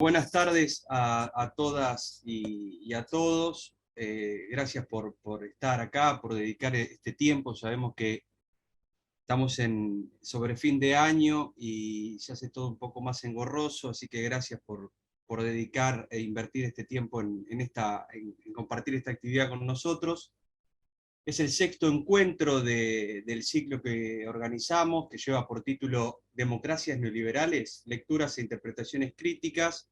Buenas tardes a todas y a todos. Gracias por estar acá, por dedicar este tiempo. Sabemos que estamos sobre fin de año y se hace todo un poco más engorroso, así que gracias por dedicar e invertir este tiempo en compartir esta actividad con nosotros. Es el sexto encuentro del ciclo que organizamos, que lleva por título Democracias Neoliberales, Lecturas e Interpretaciones Críticas,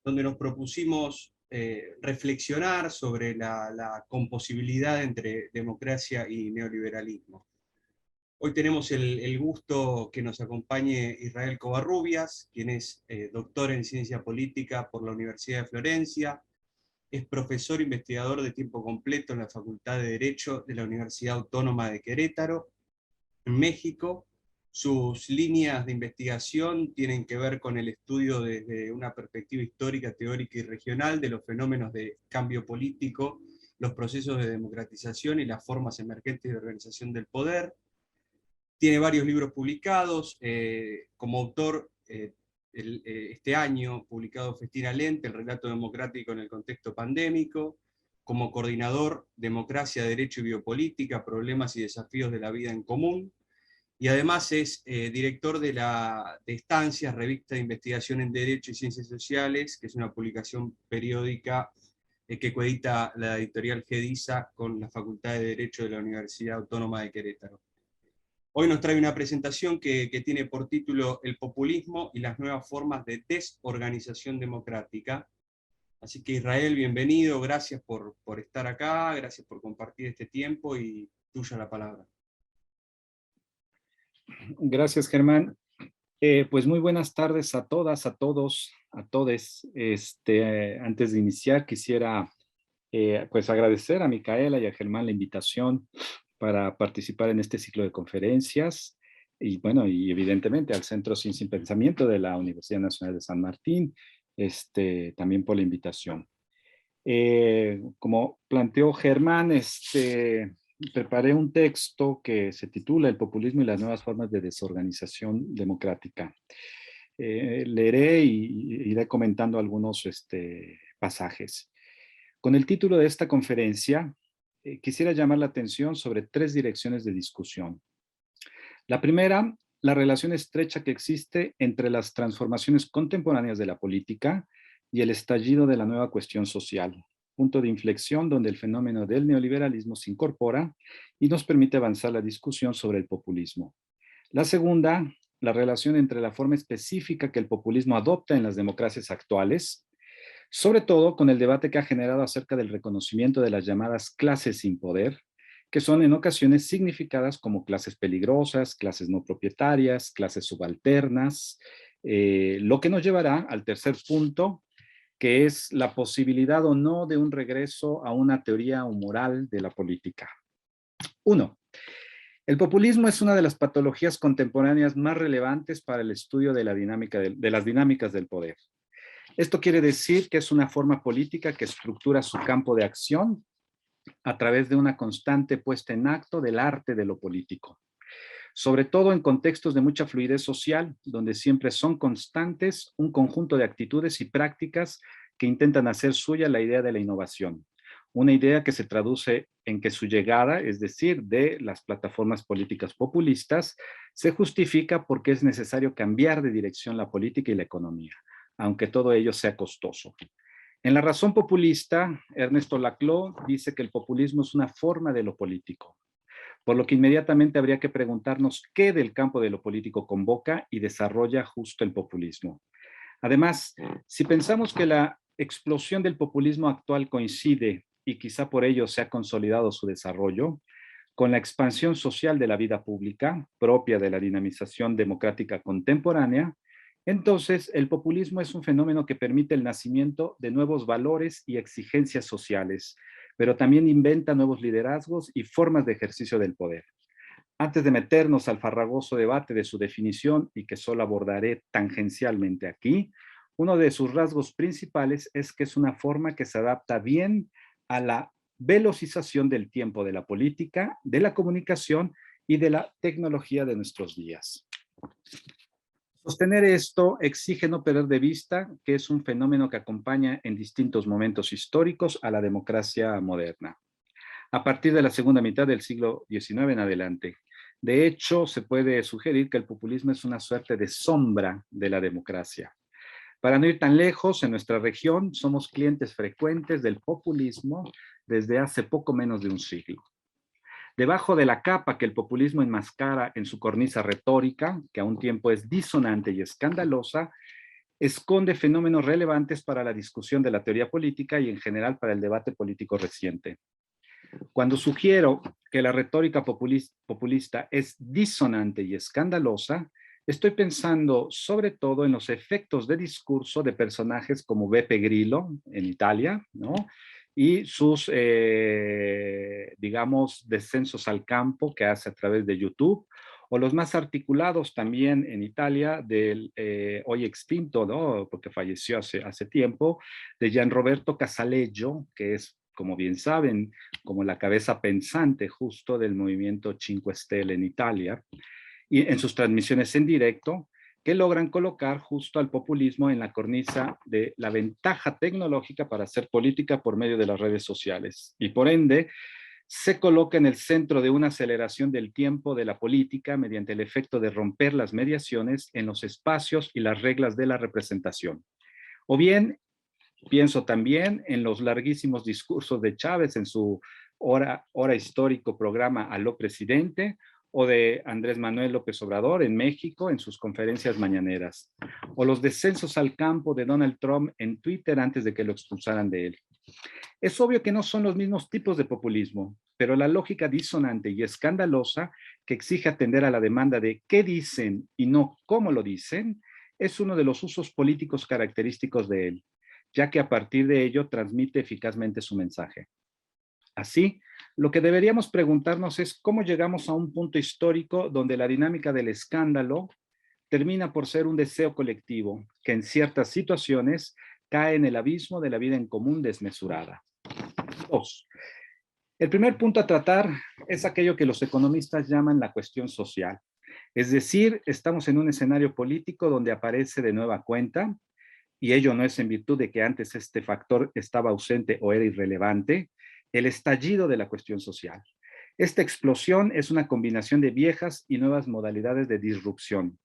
donde nos propusimos reflexionar sobre la composibilidad entre democracia y neoliberalismo. Hoy tenemos el gusto que nos acompañe Israel Covarrubias, quien es doctor en Ciencia Política por la Universidad de Florencia, es profesor investigador de tiempo completo en la Facultad de Derecho de la Universidad Autónoma de Querétaro, en México. Sus líneas de investigación tienen que ver con el estudio desde una perspectiva histórica, teórica y regional de los fenómenos de cambio político, los procesos de democratización y las formas emergentes de organización del poder. Tiene varios libros publicados, como autor este año publicado Festina Lente, El relato democrático en el contexto pandémico, como coordinador Democracia, Derecho y Biopolítica, problemas y desafíos de la vida en común, y además es director de Estancias, revista de investigación en Derecho y Ciencias Sociales, que es una publicación periódica que coedita la editorial GEDISA con la Facultad de Derecho de la Universidad Autónoma de Querétaro. Hoy nos trae una presentación que tiene por título El populismo y las nuevas formas de desorganización democrática. Así que Israel, bienvenido, gracias por estar acá, gracias por compartir este tiempo y tuya la palabra. Gracias, Germán. Pues muy buenas tardes a todas, a todos, a todes. Antes de iniciar, quisiera pues agradecer a Micaela y a Germán la invitación para participar en este ciclo de conferencias y bueno, y evidentemente al Centro Ciencia y Pensamiento de la Universidad Nacional de San Martín, también por la invitación. Como planteó Germán, preparé un texto que se titula El populismo y las nuevas formas de desorganización democrática. Leeré y iré comentando algunos pasajes. Con el título de esta conferencia, quisiera llamar la atención sobre 3 direcciones de discusión. La primera, la relación estrecha que existe entre las transformaciones contemporáneas de la política y el estallido de la nueva cuestión social, punto de inflexión donde el fenómeno del neoliberalismo se incorpora y nos permite avanzar la discusión sobre el populismo. La segunda, la relación entre la forma específica que el populismo adopta en las democracias actuales, sobre todo con el debate que ha generado acerca del reconocimiento de las llamadas clases sin poder, que son en ocasiones significadas como clases peligrosas, clases no propietarias, clases subalternas, lo que nos llevará al tercer punto, que es la posibilidad o no de un regreso a una teoría moral de la política. 1. El populismo es una de las patologías contemporáneas más relevantes para el estudio de las dinámicas del poder. Esto quiere decir que es una forma política que estructura su campo de acción a través de una constante puesta en acto del arte de lo político, sobre todo en contextos de mucha fluidez social, donde siempre son constantes un conjunto de actitudes y prácticas que intentan hacer suya la idea de la innovación, una idea que se traduce en que su llegada, es decir, de las plataformas políticas populistas, se justifica porque es necesario cambiar de dirección la política y la economía, aunque todo ello sea costoso. En La razón populista, Ernesto Laclau dice que el populismo es una forma de lo político, por lo que inmediatamente habría que preguntarnos qué del campo de lo político convoca y desarrolla justo el populismo. Además, si pensamos que la explosión del populismo actual coincide, y quizá por ello se ha consolidado su desarrollo, con la expansión social de la vida pública, propia de la dinamización democrática contemporánea, entonces el populismo es un fenómeno que permite el nacimiento de nuevos valores y exigencias sociales, pero también inventa nuevos liderazgos y formas de ejercicio del poder. Antes de meternos al farragoso debate de su definición y que solo abordaré tangencialmente aquí, uno de sus rasgos principales es que es una forma que se adapta bien a la velocización del tiempo de la política, de la comunicación y de la tecnología de nuestros días. Sostener esto exige no perder de vista que es un fenómeno que acompaña en distintos momentos históricos a la democracia moderna, a partir de la segunda mitad del siglo XIX en adelante. De hecho, se puede sugerir que el populismo es una suerte de sombra de la democracia. Para no ir tan lejos, en nuestra región somos clientes frecuentes del populismo desde hace poco menos de un siglo. Debajo de la capa que el populismo enmascara en su cornisa retórica, que a un tiempo es disonante y escandalosa, esconde fenómenos relevantes para la discusión de la teoría política y en general para el debate político reciente. Cuando sugiero que la retórica populista es disonante y escandalosa, estoy pensando sobre todo en los efectos de discurso de personajes como Beppe Grillo en Italia, ¿no? Y sus, digamos, descensos al campo que hace a través de YouTube, o los más articulados también en Italia del hoy extinto, ¿no? Porque falleció hace tiempo, de Gianroberto Casaleggio, que es, como bien saben, como la cabeza pensante justo del movimiento Cinque Stelle en Italia, y en sus transmisiones en directo, que logran colocar justo al populismo en la cornisa de la ventaja tecnológica para hacer política por medio de las redes sociales. Y por ende, se coloca en el centro de una aceleración del tiempo de la política mediante el efecto de romper las mediaciones en los espacios y las reglas de la representación. O bien, pienso también en los larguísimos discursos de Chávez en su hora histórico programa Aló Presidente, o de Andrés Manuel López Obrador en México en sus conferencias mañaneras, o los descensos al campo de Donald Trump en Twitter antes de que lo expulsaran de él. Es obvio que no son los mismos tipos de populismo, pero la lógica disonante y escandalosa que exige atender a la demanda de qué dicen y no cómo lo dicen es uno de los usos políticos característicos de él, ya que a partir de ello transmite eficazmente su mensaje. Así, lo que deberíamos preguntarnos es cómo llegamos a un punto histórico donde la dinámica del escándalo termina por ser un deseo colectivo que en ciertas situaciones cae en el abismo de la vida en común desmesurada. 2. El primer punto a tratar es aquello que los economistas llaman la cuestión social. Es decir, estamos en un escenario político donde aparece de nueva cuenta, y ello no es en virtud de que antes este factor estaba ausente o era irrelevante, el estallido de la cuestión social. Esta explosión es una combinación de viejas y nuevas modalidades de disrupción,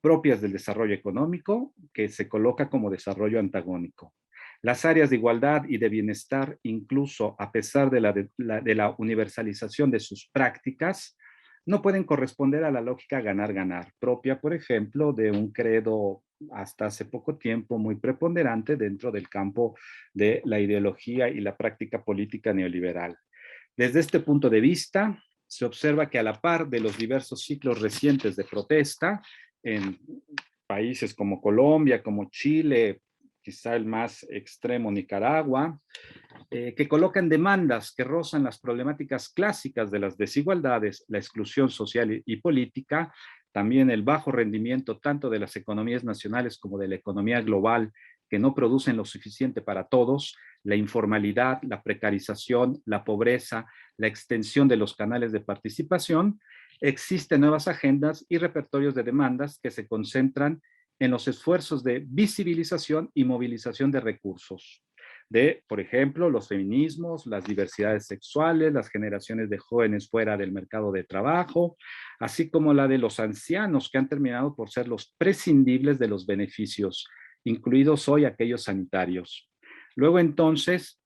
propias del desarrollo económico, que se coloca como desarrollo antagónico. Las áreas de igualdad y de bienestar, incluso a pesar de la universalización de sus prácticas, no pueden corresponder a la lógica ganar-ganar, propia, por ejemplo, de un credo hasta hace poco tiempo muy preponderante dentro del campo de la ideología y la práctica política neoliberal. Desde este punto de vista, se observa que a la par de los diversos ciclos recientes de protesta en países como Colombia, como Chile, quizá el más extremo Nicaragua, que colocan demandas que rozan las problemáticas clásicas de las desigualdades, la exclusión social y política, también el bajo rendimiento tanto de las economías nacionales como de la economía global, que no producen lo suficiente para todos, la informalidad, la precarización, la pobreza, la extensión de los canales de participación. Existen nuevas agendas y repertorios de demandas que se concentran en los esfuerzos de visibilización y movilización de recursos, de, por ejemplo, los feminismos, las diversidades sexuales, las generaciones de jóvenes fuera del mercado de trabajo, así como la de los ancianos que han terminado por ser los prescindibles de los beneficios, incluidos hoy aquellos sanitarios. Luego entonces,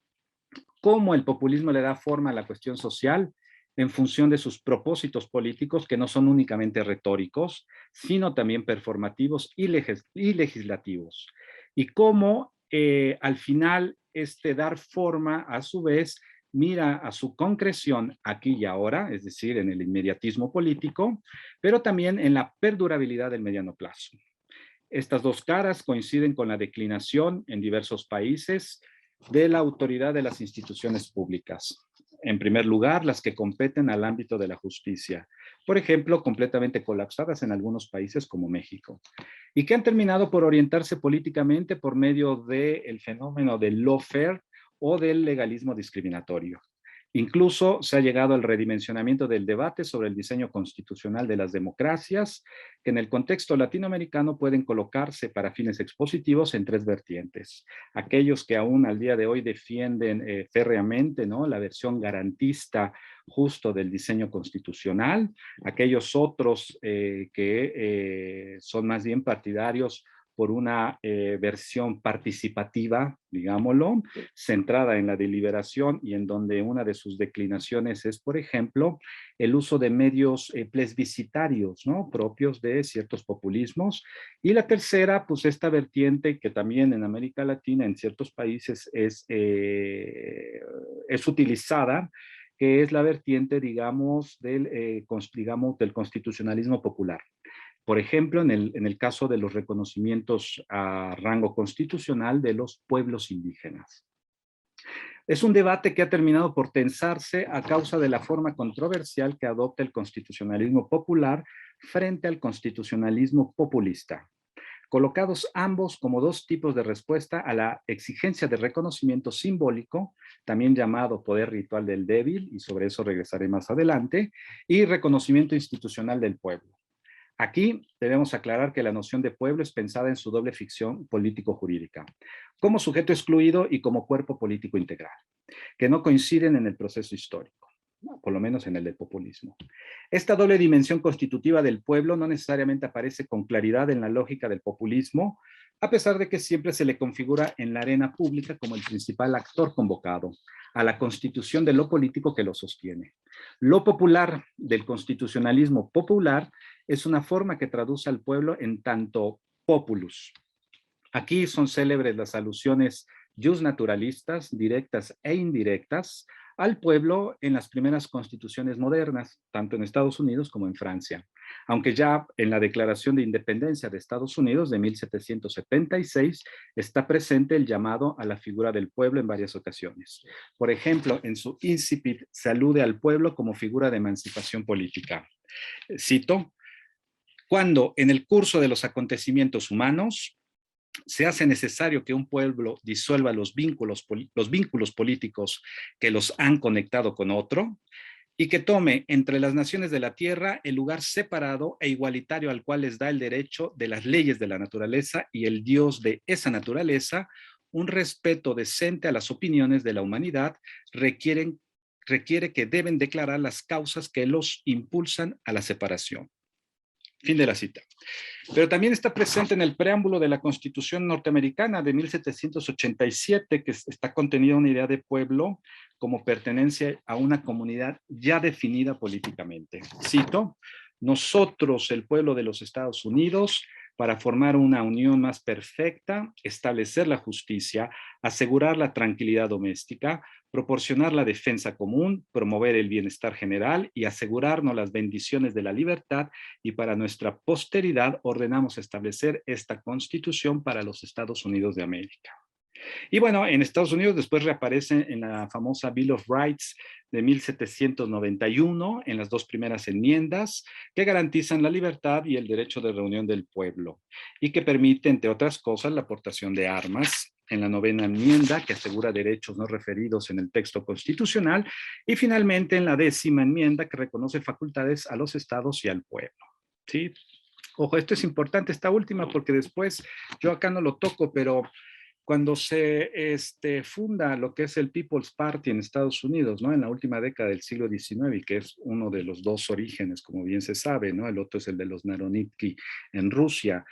¿cómo el populismo le da forma a la cuestión social? En función de sus propósitos políticos, que no son únicamente retóricos, sino también performativos y legislativos. Y cómo al final dar forma, a su vez, mira a su concreción aquí y ahora, es decir, en el inmediatismo político, pero también en la perdurabilidad del mediano plazo. Estas dos caras coinciden con la declinación en diversos países de la autoridad de las instituciones públicas. En primer lugar, las que competen al ámbito de la justicia, por ejemplo, completamente colapsadas en algunos países como México, y que han terminado por orientarse políticamente por medio del fenómeno del lawfare o del legalismo discriminatorio. Incluso se ha llegado al redimensionamiento del debate sobre el diseño constitucional de las democracias, que en el contexto latinoamericano pueden colocarse para fines expositivos en tres vertientes. Aquellos que aún al día de hoy defienden férreamente, ¿no?, la versión garantista justo del diseño constitucional, aquellos otros que son más bien partidarios por una versión participativa, digámoslo, centrada en la deliberación y en donde una de sus declinaciones es, por ejemplo, el uso de medios plebiscitarios, ¿no?, propios de ciertos populismos. Y la tercera, pues esta vertiente que también en América Latina, en ciertos países, es utilizada, que es la vertiente, digamos, del constitucionalismo popular. Por ejemplo, en el caso de los reconocimientos a rango constitucional de los pueblos indígenas. Es un debate que ha terminado por tensarse a causa de la forma controversial que adopta el constitucionalismo popular frente al constitucionalismo populista, colocados ambos como dos tipos de respuesta a la exigencia de reconocimiento simbólico, también llamado poder ritual del débil, y sobre eso regresaré más adelante, y reconocimiento institucional del pueblo. Aquí debemos aclarar que la noción de pueblo es pensada en su doble ficción político-jurídica, como sujeto excluido y como cuerpo político integral, que no coinciden en el proceso histórico, ¿no?, por lo menos en el del populismo. Esta doble dimensión constitutiva del pueblo no necesariamente aparece con claridad en la lógica del populismo, a pesar de que siempre se le configura en la arena pública como el principal actor convocado a la constitución de lo político que lo sostiene. Lo popular del constitucionalismo popular es una forma que traduce al pueblo en tanto populus. Aquí son célebres las alusiones justnaturalistas, directas e indirectas, al pueblo en las primeras constituciones modernas, tanto en Estados Unidos como en Francia. Aunque ya en la Declaración de Independencia de Estados Unidos de 1776 está presente el llamado a la figura del pueblo en varias ocasiones. Por ejemplo, en su incipit se alude al pueblo como figura de emancipación política. Cito: cuando en el curso de los acontecimientos humanos se hace necesario que un pueblo disuelva los vínculos políticos que los han conectado con otro y que tome entre las naciones de la tierra el lugar separado e igualitario al cual les da el derecho de las leyes de la naturaleza y el Dios de esa naturaleza, un respeto decente a las opiniones de la humanidad requiere que deben declarar las causas que los impulsan a la separación. Fin de la cita. Pero también está presente en el preámbulo de la Constitución norteamericana de 1787, que está contenida una idea de pueblo como pertenencia a una comunidad ya definida políticamente. Cito: nosotros, el pueblo de los Estados Unidos, para formar una unión más perfecta, establecer la justicia, asegurar la tranquilidad doméstica, proporcionar la defensa común, promover el bienestar general y asegurarnos las bendiciones de la libertad, y para nuestra posteridad ordenamos establecer esta Constitución para los Estados Unidos de América. Y bueno, en Estados Unidos después reaparece en la famosa Bill of Rights de 1791, en las dos primeras enmiendas, que garantizan la libertad y el derecho de reunión del pueblo, y que permite, entre otras cosas, la aportación de armas, en la novena enmienda, que asegura derechos no referidos en el texto constitucional, y finalmente en la décima enmienda, que reconoce facultades a los estados y al pueblo. ¿Sí? Ojo, esto es importante, esta última, porque después, yo acá no lo toco, pero cuando se funda lo que es el People's Party en Estados Unidos, ¿no?, en la última década del siglo XIX, y que es uno de los dos orígenes, como bien se sabe, ¿no?, el otro es el de los Narodniki en Rusia,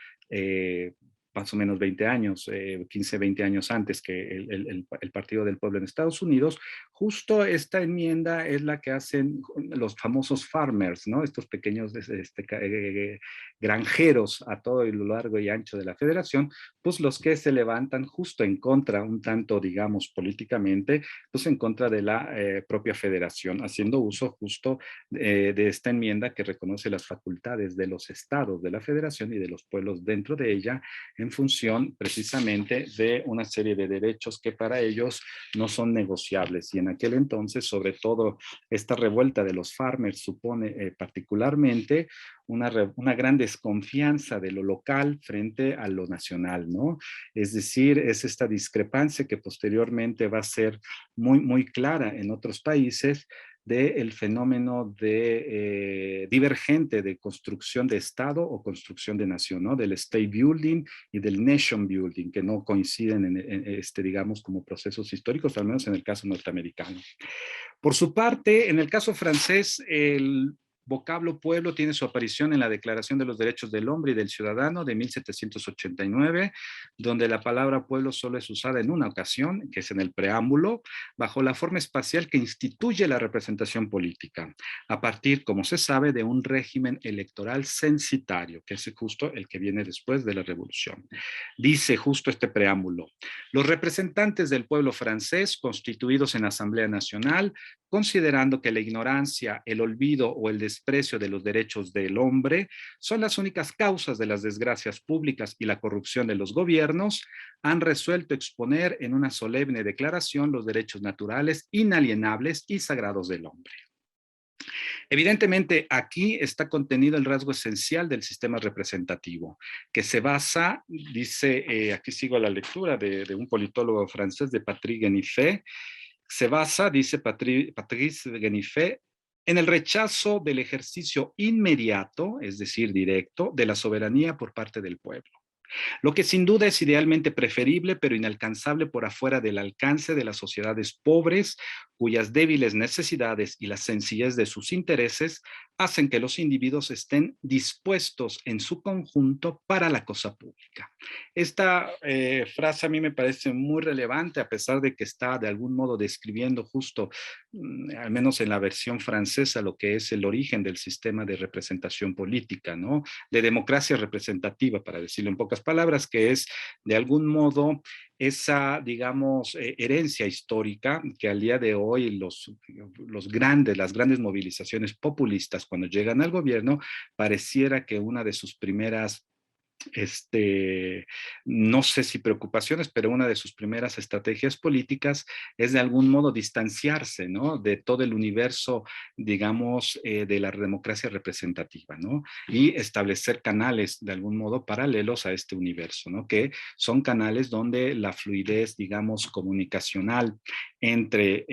más o menos 20 años, 15, 20 años antes que el Partido del Pueblo en Estados Unidos. Justo esta enmienda es la que hacen los famosos farmers, ¿no?, estos pequeños granjeros a todo lo largo y ancho de la federación, pues los que se levantan justo en contra, un tanto, digamos, políticamente, pues en contra de la propia federación, haciendo uso justo de esta enmienda que reconoce las facultades de los estados de la federación y de los pueblos dentro de ella en en función precisamente de una serie de derechos que para ellos no son negociables. Y en aquel entonces, sobre todo, esta revuelta de los farmers supone particularmente una gran desconfianza de lo local frente a lo nacional, ¿no? Es decir, es esta discrepancia que posteriormente va a ser muy, muy clara en otros países del fenómeno de divergente de construcción de Estado o construcción de nación, ¿no? Del state building y del nation building, que no coinciden digamos, como procesos históricos, al menos en el caso norteamericano. Por su parte, en el caso francés, el vocablo pueblo tiene su aparición en la Declaración de los Derechos del Hombre y del Ciudadano de 1789, donde la palabra pueblo solo es usada en una ocasión, que es en el preámbulo, bajo la forma espacial que instituye la representación política, a partir, como se sabe, de un régimen electoral censitario, que es justo el que viene después de la Revolución. Dice justo este preámbulo: los representantes del pueblo francés, constituidos en Asamblea Nacional, considerando que la ignorancia, el olvido o el desprecio de los derechos del hombre son las únicas causas de las desgracias públicas y la corrupción de los gobiernos, han resuelto exponer en una solemne declaración los derechos naturales, inalienables y sagrados del hombre. Evidentemente, aquí está contenido el rasgo esencial del sistema representativo, que se basa, dice, aquí sigo la lectura de un politólogo francés, de Patrick Guénifé, se basa, dice Patrice Guénifé, en el rechazo del ejercicio inmediato, es decir, directo, de la soberanía por parte del pueblo. Lo que sin duda es idealmente preferible, pero inalcanzable por afuera del alcance de las sociedades pobres, cuyas débiles necesidades y la sencillez de sus intereses hacen que los individuos estén dispuestos en su conjunto para la cosa pública. Esta frase a mí me parece muy relevante, a pesar de que está de algún modo describiendo justo, al menos en la versión francesa, lo que es el origen del sistema de representación política, ¿no? De democracia representativa, para decirlo en pocas palabras, que es de algún modo esa, digamos, herencia histórica que al día de hoy las grandes movilizaciones populistas cuando llegan al gobierno, pareciera que una de sus primeras no sé si preocupaciones, pero una de sus primeras estrategias políticas es de algún modo distanciarse, ¿no? De todo el universo, digamos, de la democracia representativa, ¿no? Y establecer canales de algún modo paralelos a este universo, ¿no? Que son canales donde la fluidez, digamos, comunicacional entre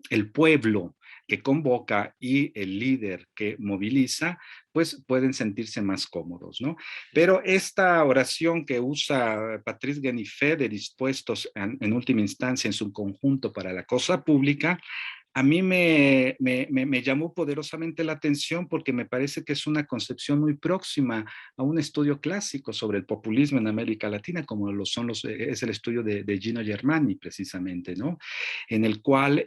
el pueblo que convoca y el líder que moviliza, pues pueden sentirse más cómodos, ¿no? Pero esta oración que usa Patrice Guénifé de dispuestos en última instancia en su conjunto para la cosa pública, a mí me llamó poderosamente la atención porque me parece que es una concepción muy próxima a un estudio clásico sobre el populismo en América Latina, como es el estudio de Gino Germani, precisamente, ¿no? En el cual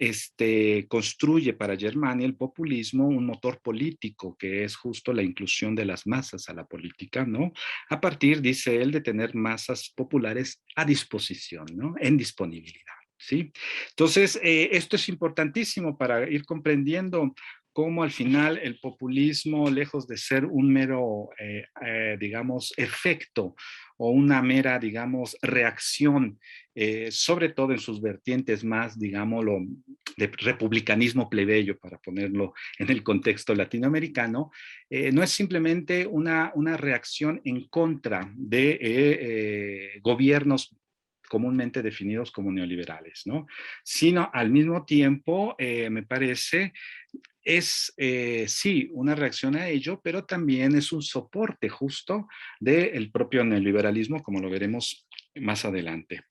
construye para Germani el populismo un motor político, que es justo la inclusión de las masas a la política, ¿no? A partir, dice él, de tener masas populares a disposición, ¿no? En disponibilidad. ¿Sí? Entonces, esto es importantísimo para ir comprendiendo cómo al final el populismo, lejos de ser un mero, digamos, efecto o una mera, digamos, reacción, sobre todo en sus vertientes más, digámoslo, de republicanismo plebeyo, para ponerlo en el contexto latinoamericano, no es simplemente una reacción en contra de gobiernos comúnmente definidos como neoliberales, ¿no? Sino al mismo tiempo, me parece, es sí una reacción a ello, pero también es un soporte justo del propio neoliberalismo, como lo veremos más adelante.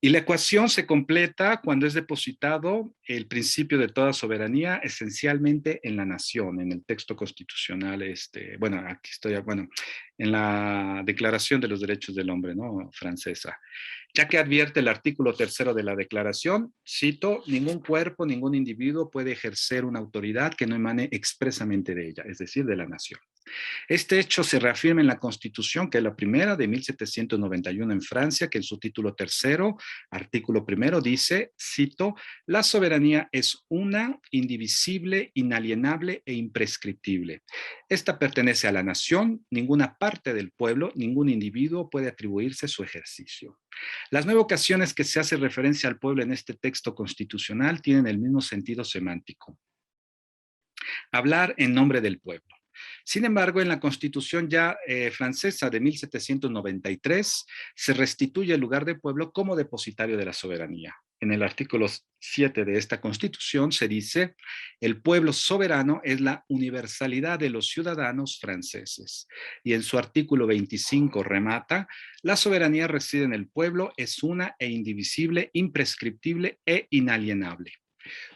Y la ecuación se completa cuando es depositado el principio de toda soberanía esencialmente en la nación, en el texto constitucional, bueno, aquí estoy, bueno, en la Declaración de los Derechos del Hombre, ¿no? Francesa. Ya que advierte el artículo 3 de la declaración, cito: ningún cuerpo, ningún individuo puede ejercer una autoridad que no emane expresamente de ella, es decir, de la nación. Este hecho se reafirma en la Constitución, que es la primera de 1791 en Francia, que en su título tercero, artículo primero, dice, cito, la soberanía es una, indivisible, inalienable e imprescriptible. Esta pertenece a la nación, ninguna parte del pueblo, ningún individuo puede atribuirse su ejercicio. Las 9 ocasiones que se hace referencia al pueblo en este texto constitucional tienen el mismo sentido semántico. Hablar en nombre del pueblo. Sin embargo, en la Constitución ya francesa de 1793 se restituye el lugar del pueblo como depositario de la soberanía. En el artículo 7 de esta Constitución se dice, el pueblo soberano es la universalidad de los ciudadanos franceses. Y en su artículo 25 remata, la soberanía reside en el pueblo, es una e indivisible, imprescriptible e inalienable.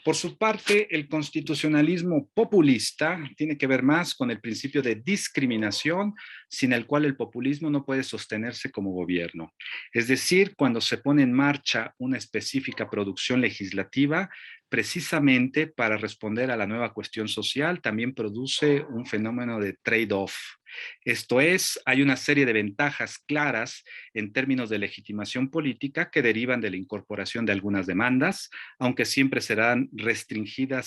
Por su parte, el constitucionalismo populista tiene que ver más con el principio de discriminación, sin el cual el populismo no puede sostenerse como gobierno. Es decir, cuando se pone en marcha una específica producción legislativa, precisamente para responder a la nueva cuestión social, también produce un fenómeno de trade-off. Esto es, hay una serie de ventajas claras en términos de legitimación política que derivan de la incorporación de algunas demandas, aunque siempre será restringida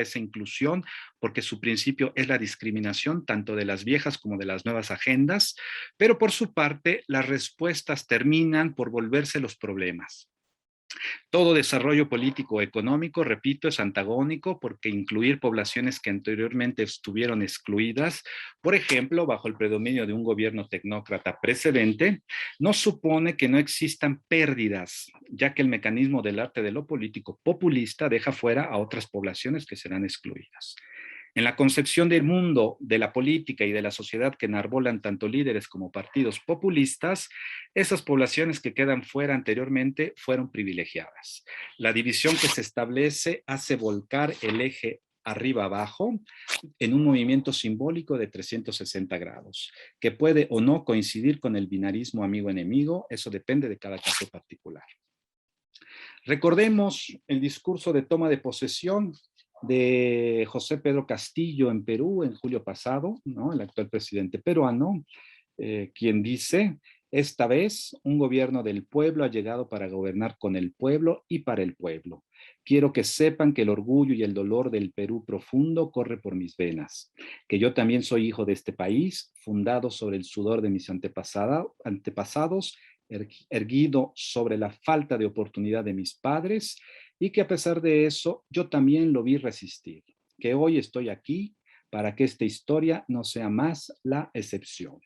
esa inclusión porque su principio es la discriminación tanto de las viejas como de las nuevas agendas, pero por su parte las respuestas terminan por volverse los problemas. Todo desarrollo político o económico, repito, es antagónico porque incluir poblaciones que anteriormente estuvieron excluidas, por ejemplo, bajo el predominio de un gobierno tecnócrata precedente, no supone que no existan pérdidas, ya que el mecanismo del arte de lo político populista deja fuera a otras poblaciones que serán excluidas. En la concepción del mundo, de la política y de la sociedad que enarbolan tanto líderes como partidos populistas, esas poblaciones que quedan fuera anteriormente fueron privilegiadas. La división que se establece hace volcar el eje arriba-abajo en un movimiento simbólico de 360 grados, que puede o no coincidir con el binarismo amigo-enemigo, eso depende de cada caso particular. Recordemos el discurso de toma de posesión de José Pedro Castillo en Perú en julio pasado, ¿no? El actual presidente peruano, quien dice, esta vez un gobierno del pueblo ha llegado para gobernar con el pueblo y para el pueblo. Quiero que sepan que el orgullo y el dolor del Perú profundo corre por mis venas, que yo también soy hijo de este país, fundado sobre el sudor de mis antepasados, erguido sobre la falta de oportunidad de mis padres, y que a pesar de eso yo también lo vi resistir, que hoy estoy aquí para que esta historia no sea más la excepción.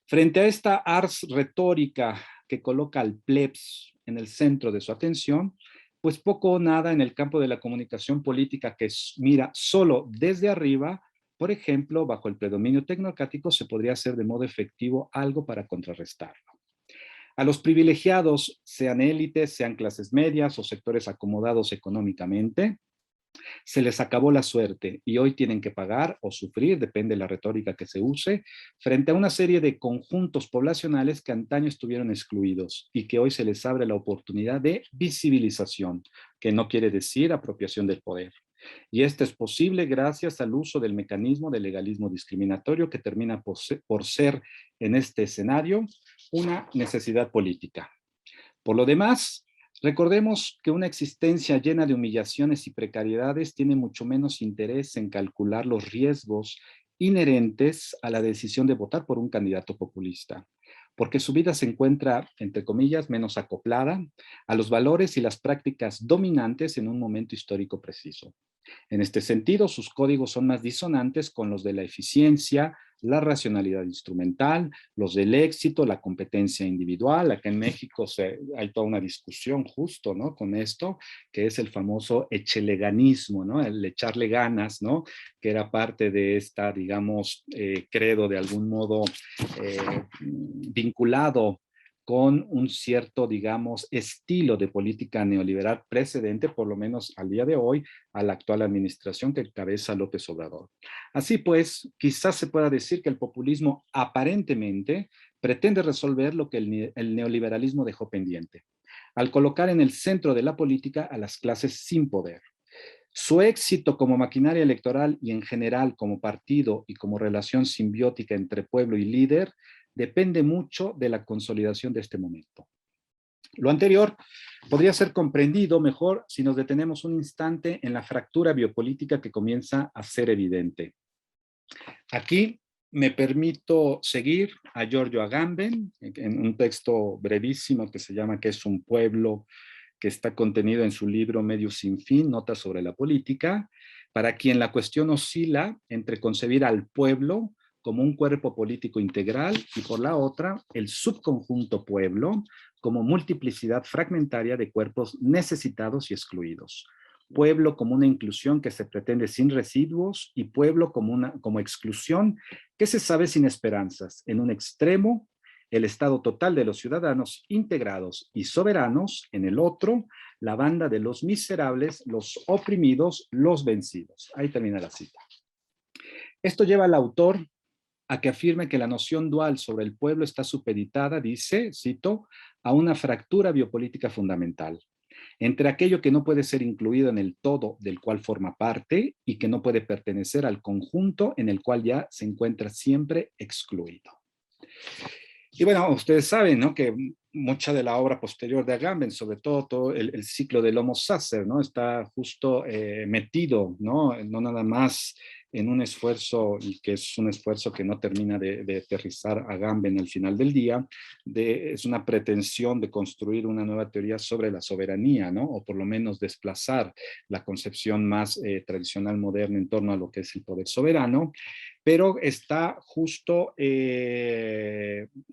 Frente a esta ars retórica que coloca al plebs en el centro de su atención, pues poco o nada en el campo de la comunicación política que mira solo desde arriba, por ejemplo, bajo el predominio tecnocrático, se podría hacer de modo efectivo algo para contrarrestarlo. A los privilegiados, sean élites, sean clases medias o sectores acomodados económicamente, se les acabó la suerte y hoy tienen que pagar o sufrir, depende de la retórica que se use, frente a una serie de conjuntos poblacionales que antaño estuvieron excluidos y que hoy se les abre la oportunidad de visibilización, que no quiere decir apropiación del poder. Y esto es posible gracias al uso del mecanismo del legalismo discriminatorio que termina por ser en este escenario una necesidad política. Por lo demás, recordemos que una existencia llena de humillaciones y precariedades tiene mucho menos interés en calcular los riesgos inherentes a la decisión de votar por un candidato populista, porque su vida se encuentra, entre comillas, menos acoplada a los valores y las prácticas dominantes en un momento histórico preciso. En este sentido, sus códigos son más disonantes con los de la eficiencia, la racionalidad instrumental, los del éxito, la competencia individual. Acá en México hay toda una discusión justo, ¿no? Con esto, que es el famoso echeleganismo, ¿no? El echarle ganas, ¿no? Que era parte de esta, digamos, credo de algún modo vinculado con un cierto, digamos, estilo de política neoliberal precedente, por lo menos al día de hoy, a la actual administración que encabeza López Obrador. Así pues, quizás se pueda decir que el populismo aparentemente pretende resolver lo que el neoliberalismo dejó pendiente, al colocar en el centro de la política a las clases sin poder. Su éxito como maquinaria electoral y en general como partido y como relación simbiótica entre pueblo y líder depende mucho de la consolidación de este momento. Lo anterior podría ser comprendido mejor si nos detenemos un instante en la fractura biopolítica que comienza a ser evidente. Aquí me permito seguir a Giorgio Agamben en un texto brevísimo que se llama ¿Qué es un pueblo?, que está contenido en su libro Medio sin fin, Notas sobre la política, para quien la cuestión oscila entre concebir al pueblo como un cuerpo político integral y por la otra, el subconjunto pueblo como multiplicidad fragmentaria de cuerpos necesitados y excluidos. Pueblo como una inclusión que se pretende sin residuos y pueblo como exclusión que se sabe sin esperanzas. En un extremo, el estado total de los ciudadanos integrados y soberanos, en el otro, la banda de los miserables, los oprimidos, los vencidos. Ahí termina la cita. Esto lleva al autor a que afirme que la noción dual sobre el pueblo está supeditada, dice, cito, a una fractura biopolítica fundamental, entre aquello que no puede ser incluido en el todo del cual forma parte y que no puede pertenecer al conjunto en el cual ya se encuentra siempre excluido. Y bueno, ustedes saben, ¿no?, que mucha de la obra posterior de Agamben, sobre todo el ciclo del Homo Sacer, ¿no?, está justo metido, ¿no?, no nada más en un esfuerzo, y que es un esfuerzo que no termina de aterrizar Agamben al final del día, es una pretensión de construir una nueva teoría sobre la soberanía, ¿no?, o por lo menos desplazar la concepción más tradicional moderna en torno a lo que es el poder soberano, pero está justo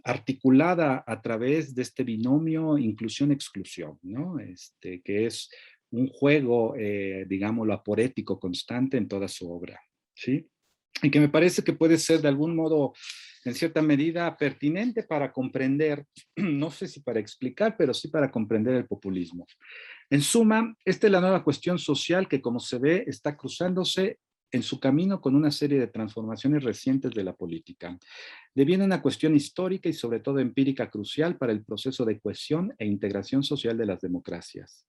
articulada a través de este binomio inclusión-exclusión, ¿no? Que es un juego, digámoslo, aporético constante en toda su obra, ¿sí? Y que me parece que puede ser de algún modo, en cierta medida, pertinente para comprender, no sé si para explicar, pero sí para comprender el populismo. En suma, esta es la nueva cuestión social que, como se ve, está cruzándose en su camino con una serie de transformaciones recientes de la política. Deviene una cuestión histórica y sobre todo empírica crucial para el proceso de cohesión e integración social de las democracias.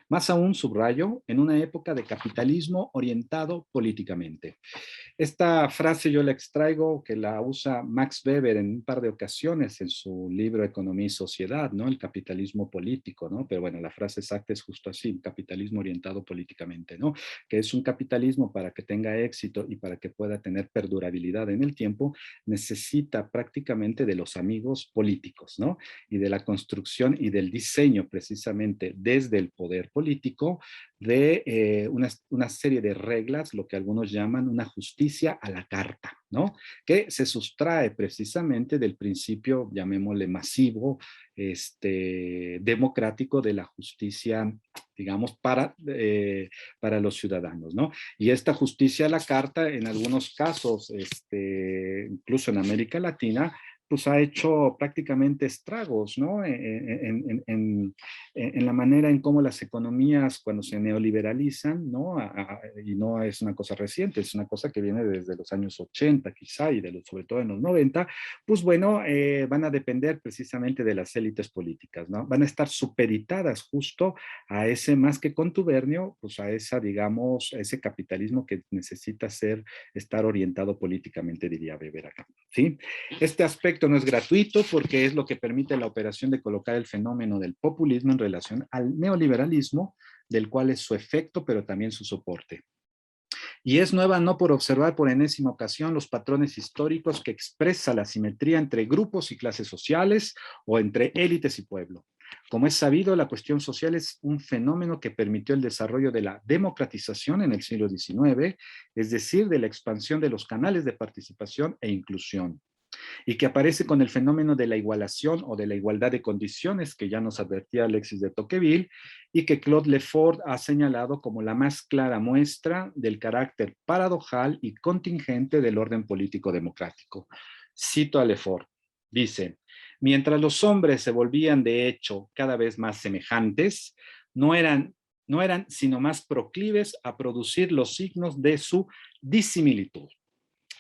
Más aún, subrayo, en una época de capitalismo orientado políticamente. Esta frase yo la extraigo, que la usa Max Weber en un par de ocasiones en su libro Economía y Sociedad, ¿no? El capitalismo político, ¿no? Pero bueno, la frase exacta es justo así, capitalismo orientado políticamente, ¿no? Que es un capitalismo, para que tenga éxito y para que pueda tener perdurabilidad en el tiempo, necesita prácticamente de los amigos políticos, ¿no? Y de la construcción y del diseño precisamente desde el poder político de una serie de reglas, lo que algunos llaman una justicia a la carta, ¿no? Que se sustrae precisamente del principio, llamémosle masivo, democrático de la justicia, digamos, para los ciudadanos, ¿no? Y esta justicia a la carta, en algunos casos, incluso en América Latina, pues ha hecho prácticamente estragos, ¿no? En la manera en cómo las economías, cuando se neoliberalizan, ¿no? Y no es una cosa reciente, es una cosa que viene desde los años 80 quizá, y sobre todo en los 90, pues bueno, van a depender precisamente de las élites políticas, ¿no? Van a estar supeditadas justo a ese, más que contubernio, pues a esa, digamos, a ese capitalismo que necesita estar orientado políticamente, diría Weber acá, ¿sí? Este aspecto no es gratuito porque es lo que permite la operación de colocar el fenómeno del populismo en relación al neoliberalismo, del cual es su efecto, pero también su soporte. Y es nueva no por observar por enésima ocasión los patrones históricos que expresa la simetría entre grupos y clases sociales o entre élites y pueblo. Como es sabido, la cuestión social es un fenómeno que permitió el desarrollo de la democratización en el siglo XIX, es decir, de la expansión de los canales de participación e inclusión, y que aparece con el fenómeno de la igualación o de la igualdad de condiciones que ya nos advertía Alexis de Tocqueville y que Claude Lefort ha señalado como la más clara muestra del carácter paradojal y contingente del orden político democrático. Cito a Lefort, dice: mientras los hombres se volvían de hecho cada vez más semejantes, no eran sino más proclives a producir los signos de su disimilitud.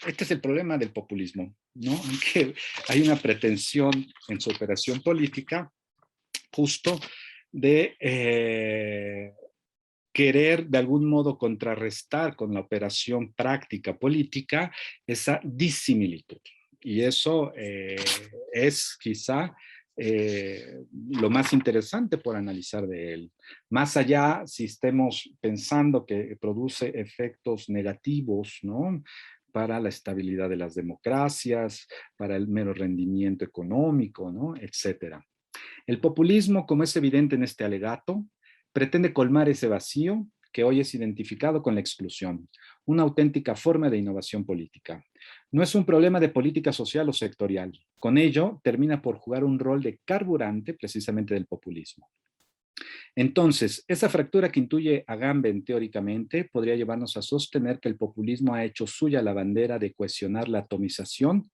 Este es el problema del populismo, ¿no? Aunque hay una pretensión en su operación política justo de querer de algún modo contrarrestar con la operación práctica política esa disimilitud. Y eso es quizá lo más interesante por analizar de él. Más allá, si estemos pensando que produce efectos negativos, ¿no?, para la estabilidad de las democracias, para el mero rendimiento económico, ¿no?, etcétera. El populismo, como es evidente en este alegato, pretende colmar ese vacío que hoy es identificado con la exclusión, una auténtica forma de innovación política. No es un problema de política social o sectorial. Con ello, termina por jugar un rol de carburante precisamente del populismo. Entonces, esa fractura que intuye Agamben teóricamente podría llevarnos a sostener que el populismo ha hecho suya la bandera de cuestionar la atomización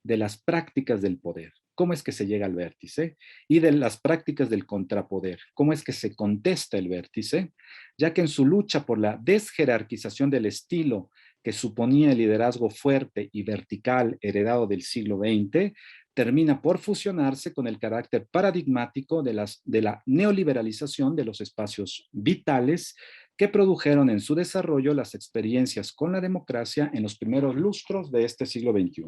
de las prácticas del poder. ¿Cómo es que se llega al vértice? Y de las prácticas del contrapoder. ¿Cómo es que se contesta el vértice? Ya que en su lucha por la desjerarquización del estilo que suponía el liderazgo fuerte y vertical heredado del siglo XX, termina por fusionarse con el carácter paradigmático de la neoliberalización de los espacios vitales que produjeron en su desarrollo las experiencias con la democracia en los primeros lustros de este siglo XXI.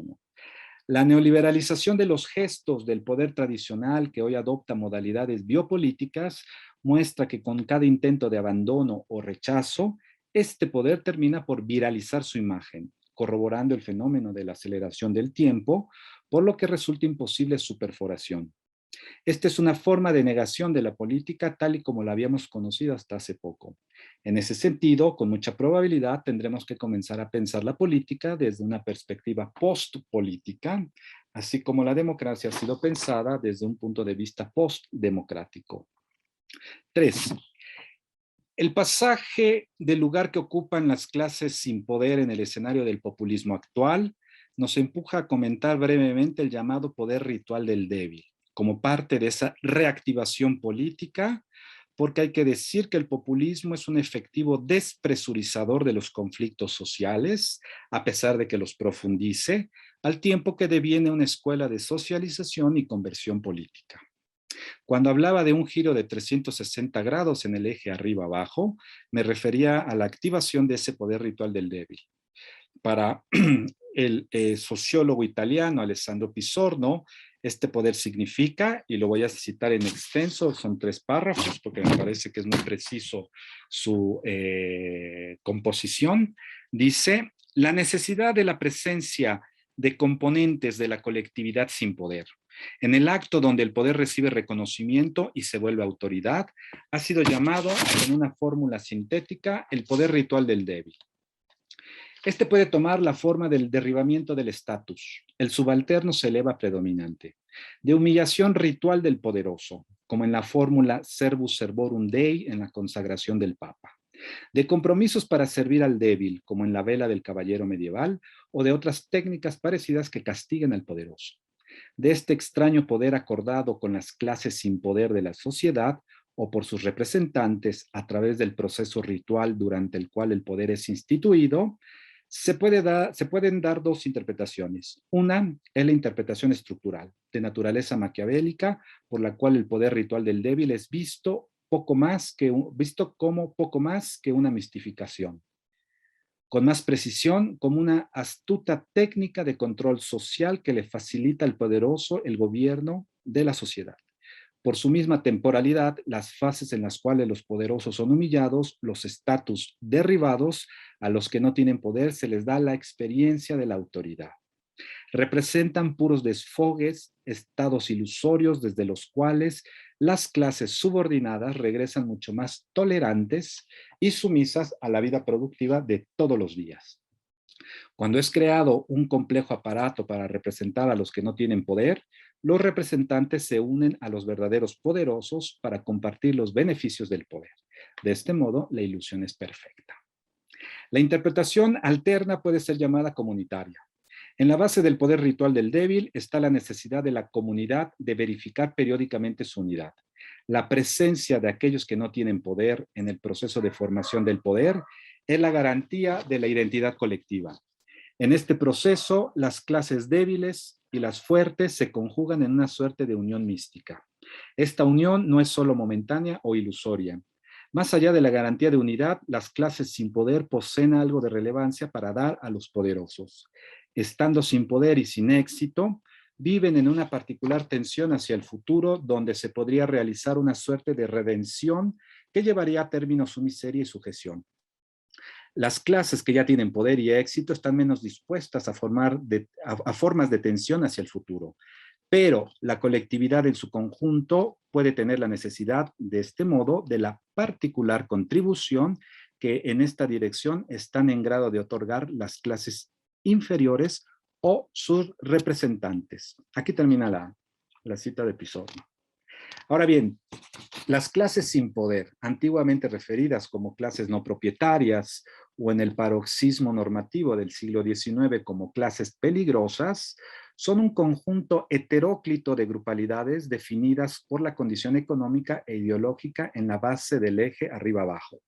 La neoliberalización de los gestos del poder tradicional que hoy adopta modalidades biopolíticas muestra que con cada intento de abandono o rechazo, este poder termina por viralizar su imagen, corroborando el fenómeno de la aceleración del tiempo, por lo que resulta imposible su perforación. Esta es una forma de negación de la política tal y como la habíamos conocido hasta hace poco. En ese sentido, con mucha probabilidad tendremos que comenzar a pensar la política desde una perspectiva post-política, así como la democracia ha sido pensada desde un punto de vista post-democrático. 3. El pasaje del lugar que ocupan las clases sin poder en el escenario del populismo actual nos empuja a comentar brevemente el llamado poder ritual del débil, como parte de esa reactivación política, porque hay que decir que el populismo es un efectivo despresurizador de los conflictos sociales, a pesar de que los profundice, al tiempo que deviene una escuela de socialización y conversión política. Cuando hablaba de un giro de 360 grados en el eje arriba-abajo, me refería a la activación de ese poder ritual del débil. Para el sociólogo italiano Alessandro Pisorno, este poder significa, y lo voy a citar en extenso, son 3 párrafos porque me parece que es muy preciso su composición, dice: la necesidad de la presencia de componentes de la colectividad sin poder. En el acto donde el poder recibe reconocimiento y se vuelve autoridad, ha sido llamado, en una fórmula sintética, el poder ritual del débil. Este puede tomar la forma del derribamiento del estatus. El subalterno se eleva predominante. De humillación ritual del poderoso, como en la fórmula Servus Servorum Dei en la consagración del Papa. De compromisos para servir al débil, como en la vela del caballero medieval, o de otras técnicas parecidas que castiguen al poderoso. De este extraño poder acordado con las clases sin poder de la sociedad, o por sus representantes a través del proceso ritual durante el cual el poder es instituido, se pueden dar 2 interpretaciones. Una es la interpretación estructural, de naturaleza maquiavélica, por la cual el poder ritual del débil es visto como poco más que una mistificación. Con más precisión, como una astuta técnica de control social que le facilita al poderoso el gobierno de la sociedad. Por su misma temporalidad, las fases en las cuales los poderosos son humillados, los estatus derribados, a los que no tienen poder se les da la experiencia de la autoridad. Representan puros desfogues, estados ilusorios desde los cuales las clases subordinadas regresan mucho más tolerantes y sumisas a la vida productiva de todos los días. Cuando es creado un complejo aparato para representar a los que no tienen poder, los representantes se unen a los verdaderos poderosos para compartir los beneficios del poder. De este modo, la ilusión es perfecta. La interpretación alterna puede ser llamada comunitaria. En la base del poder ritual del débil está la necesidad de la comunidad de verificar periódicamente su unidad. La presencia de aquellos que no tienen poder en el proceso de formación del poder es la garantía de la identidad colectiva. En este proceso, las clases débiles y las fuertes se conjugan en una suerte de unión mística. Esta unión no es solo momentánea o ilusoria. Más allá de la garantía de unidad, las clases sin poder poseen algo de relevancia para dar a los poderosos. Estando sin poder y sin éxito, viven en una particular tensión hacia el futuro donde se podría realizar una suerte de redención que llevaría a término su miseria y sujeción. Las clases que ya tienen poder y éxito están menos dispuestas a formas de tensión hacia el futuro, pero la colectividad en su conjunto puede tener la necesidad, de este modo, de la particular contribución que en esta dirección están en grado de otorgar las clases inferiores o sus representantes. Aquí termina la cita de Pisorno. Ahora bien, las clases sin poder, antiguamente referidas como clases no propietarias o en el paroxismo normativo del siglo XIX como clases peligrosas, son un conjunto heteróclito de grupalidades definidas por la condición económica e ideológica en la base del eje arriba-abajo.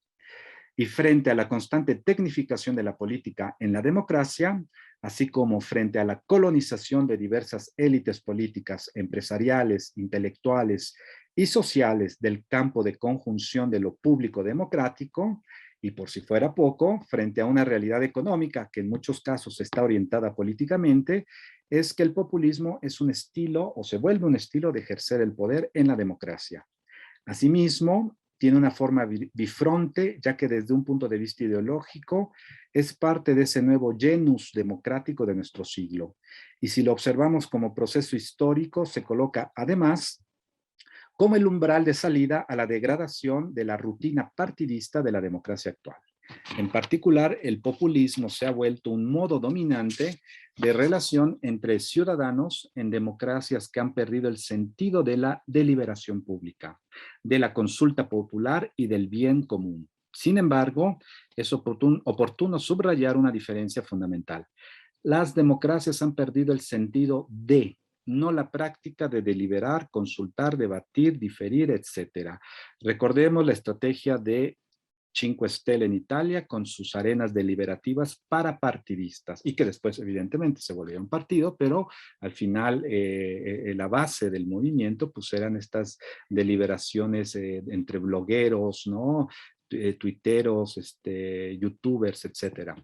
Y frente a la constante tecnificación de la política en la democracia, así como frente a la colonización de diversas élites políticas, empresariales, intelectuales y sociales del campo de conjunción de lo público democrático, y por si fuera poco, frente a una realidad económica que en muchos casos está orientada políticamente, es que el populismo es un estilo o se vuelve un estilo de ejercer el poder en la democracia. Asimismo, tiene una forma bifronte, ya que desde un punto de vista ideológico es parte de ese nuevo genus democrático de nuestro siglo. Y si lo observamos como proceso histórico, se coloca además como el umbral de salida a la degradación de la rutina partidista de la democracia actual. En particular, el populismo se ha vuelto un modo dominante de relación entre ciudadanos en democracias que han perdido el sentido de la deliberación pública, de la consulta popular y del bien común. Sin embargo, es oportuno subrayar una diferencia fundamental. Las democracias han perdido el sentido de, no la práctica de deliberar, consultar, debatir, diferir, etc. Recordemos la estrategia de Cinque Stelle en Italia con sus arenas deliberativas para partidistas y que después evidentemente se volvieron partido, pero al final la base del movimiento pues eran estas deliberaciones entre blogueros, ¿no? Tuiteros, youtubers, etcétera.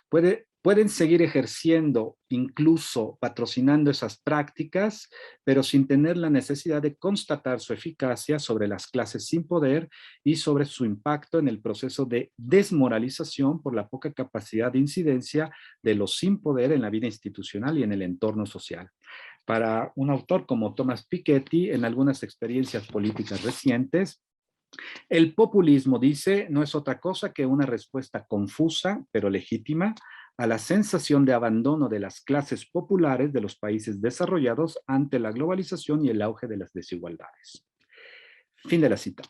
Pueden seguir ejerciendo, incluso patrocinando esas prácticas, pero sin tener la necesidad de constatar su eficacia sobre las clases sin poder y sobre su impacto en el proceso de desmoralización por la poca capacidad de incidencia de los sin poder en la vida institucional y en el entorno social. Para un autor como Thomas Piketty, en algunas experiencias políticas recientes, el populismo, dice, no es otra cosa que una respuesta confusa, pero legítima, a la sensación de abandono de las clases populares de los países desarrollados ante la globalización y el auge de las desigualdades. Fin de la cita.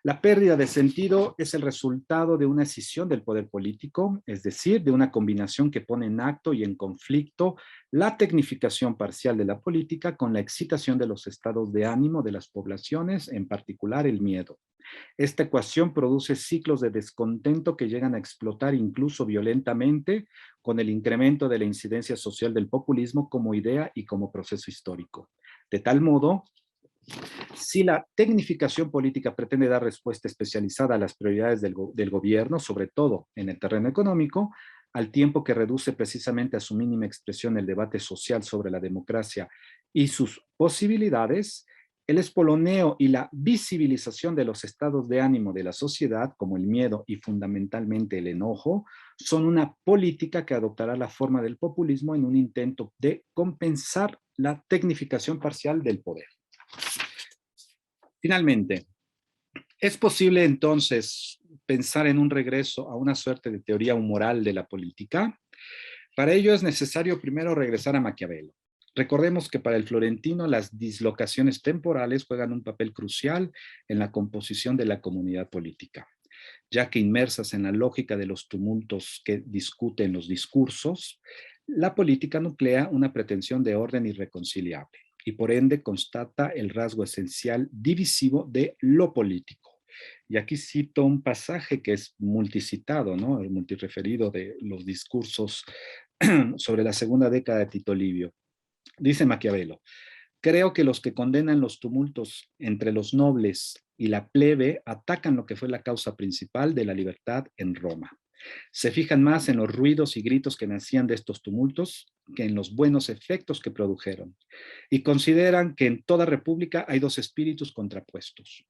La pérdida de sentido es el resultado de una escisión del poder político, es decir, de una combinación que pone en acto y en conflicto la tecnificación parcial de la política con la excitación de los estados de ánimo de las poblaciones, en particular el miedo. Esta ecuación produce ciclos de descontento que llegan a explotar incluso violentamente con el incremento de la incidencia social del populismo como idea y como proceso histórico. De tal modo, si la tecnificación política pretende dar respuesta especializada a las prioridades del gobierno, sobre todo en el terreno económico, al tiempo que reduce precisamente a su mínima expresión el debate social sobre la democracia y sus posibilidades, el espoloneo y la visibilización de los estados de ánimo de la sociedad, como el miedo y fundamentalmente el enojo, son una política que adoptará la forma del populismo en un intento de compensar la tecnificación parcial del poder. Finalmente, ¿es posible entonces pensar en un regreso a una suerte de teoría humoral de la política? Para ello es necesario primero regresar a Maquiavelo. Recordemos que para el florentino las dislocaciones temporales juegan un papel crucial en la composición de la comunidad política, ya que inmersas en la lógica de los tumultos que discuten los discursos, la política nuclea una pretensión de orden irreconciliable y por ende constata el rasgo esencial divisivo de lo político. Y aquí cito un pasaje que es multicitado, ¿no? El multireferido de los discursos sobre la segunda década de Tito Livio. Dice Maquiavelo: Creo que los que condenan los tumultos entre los nobles y la plebe atacan lo que fue la causa principal de la libertad en Roma. Se fijan más en los ruidos y gritos que nacían de estos tumultos que en los buenos efectos que produjeron, y consideran que en toda república hay dos espíritus contrapuestos,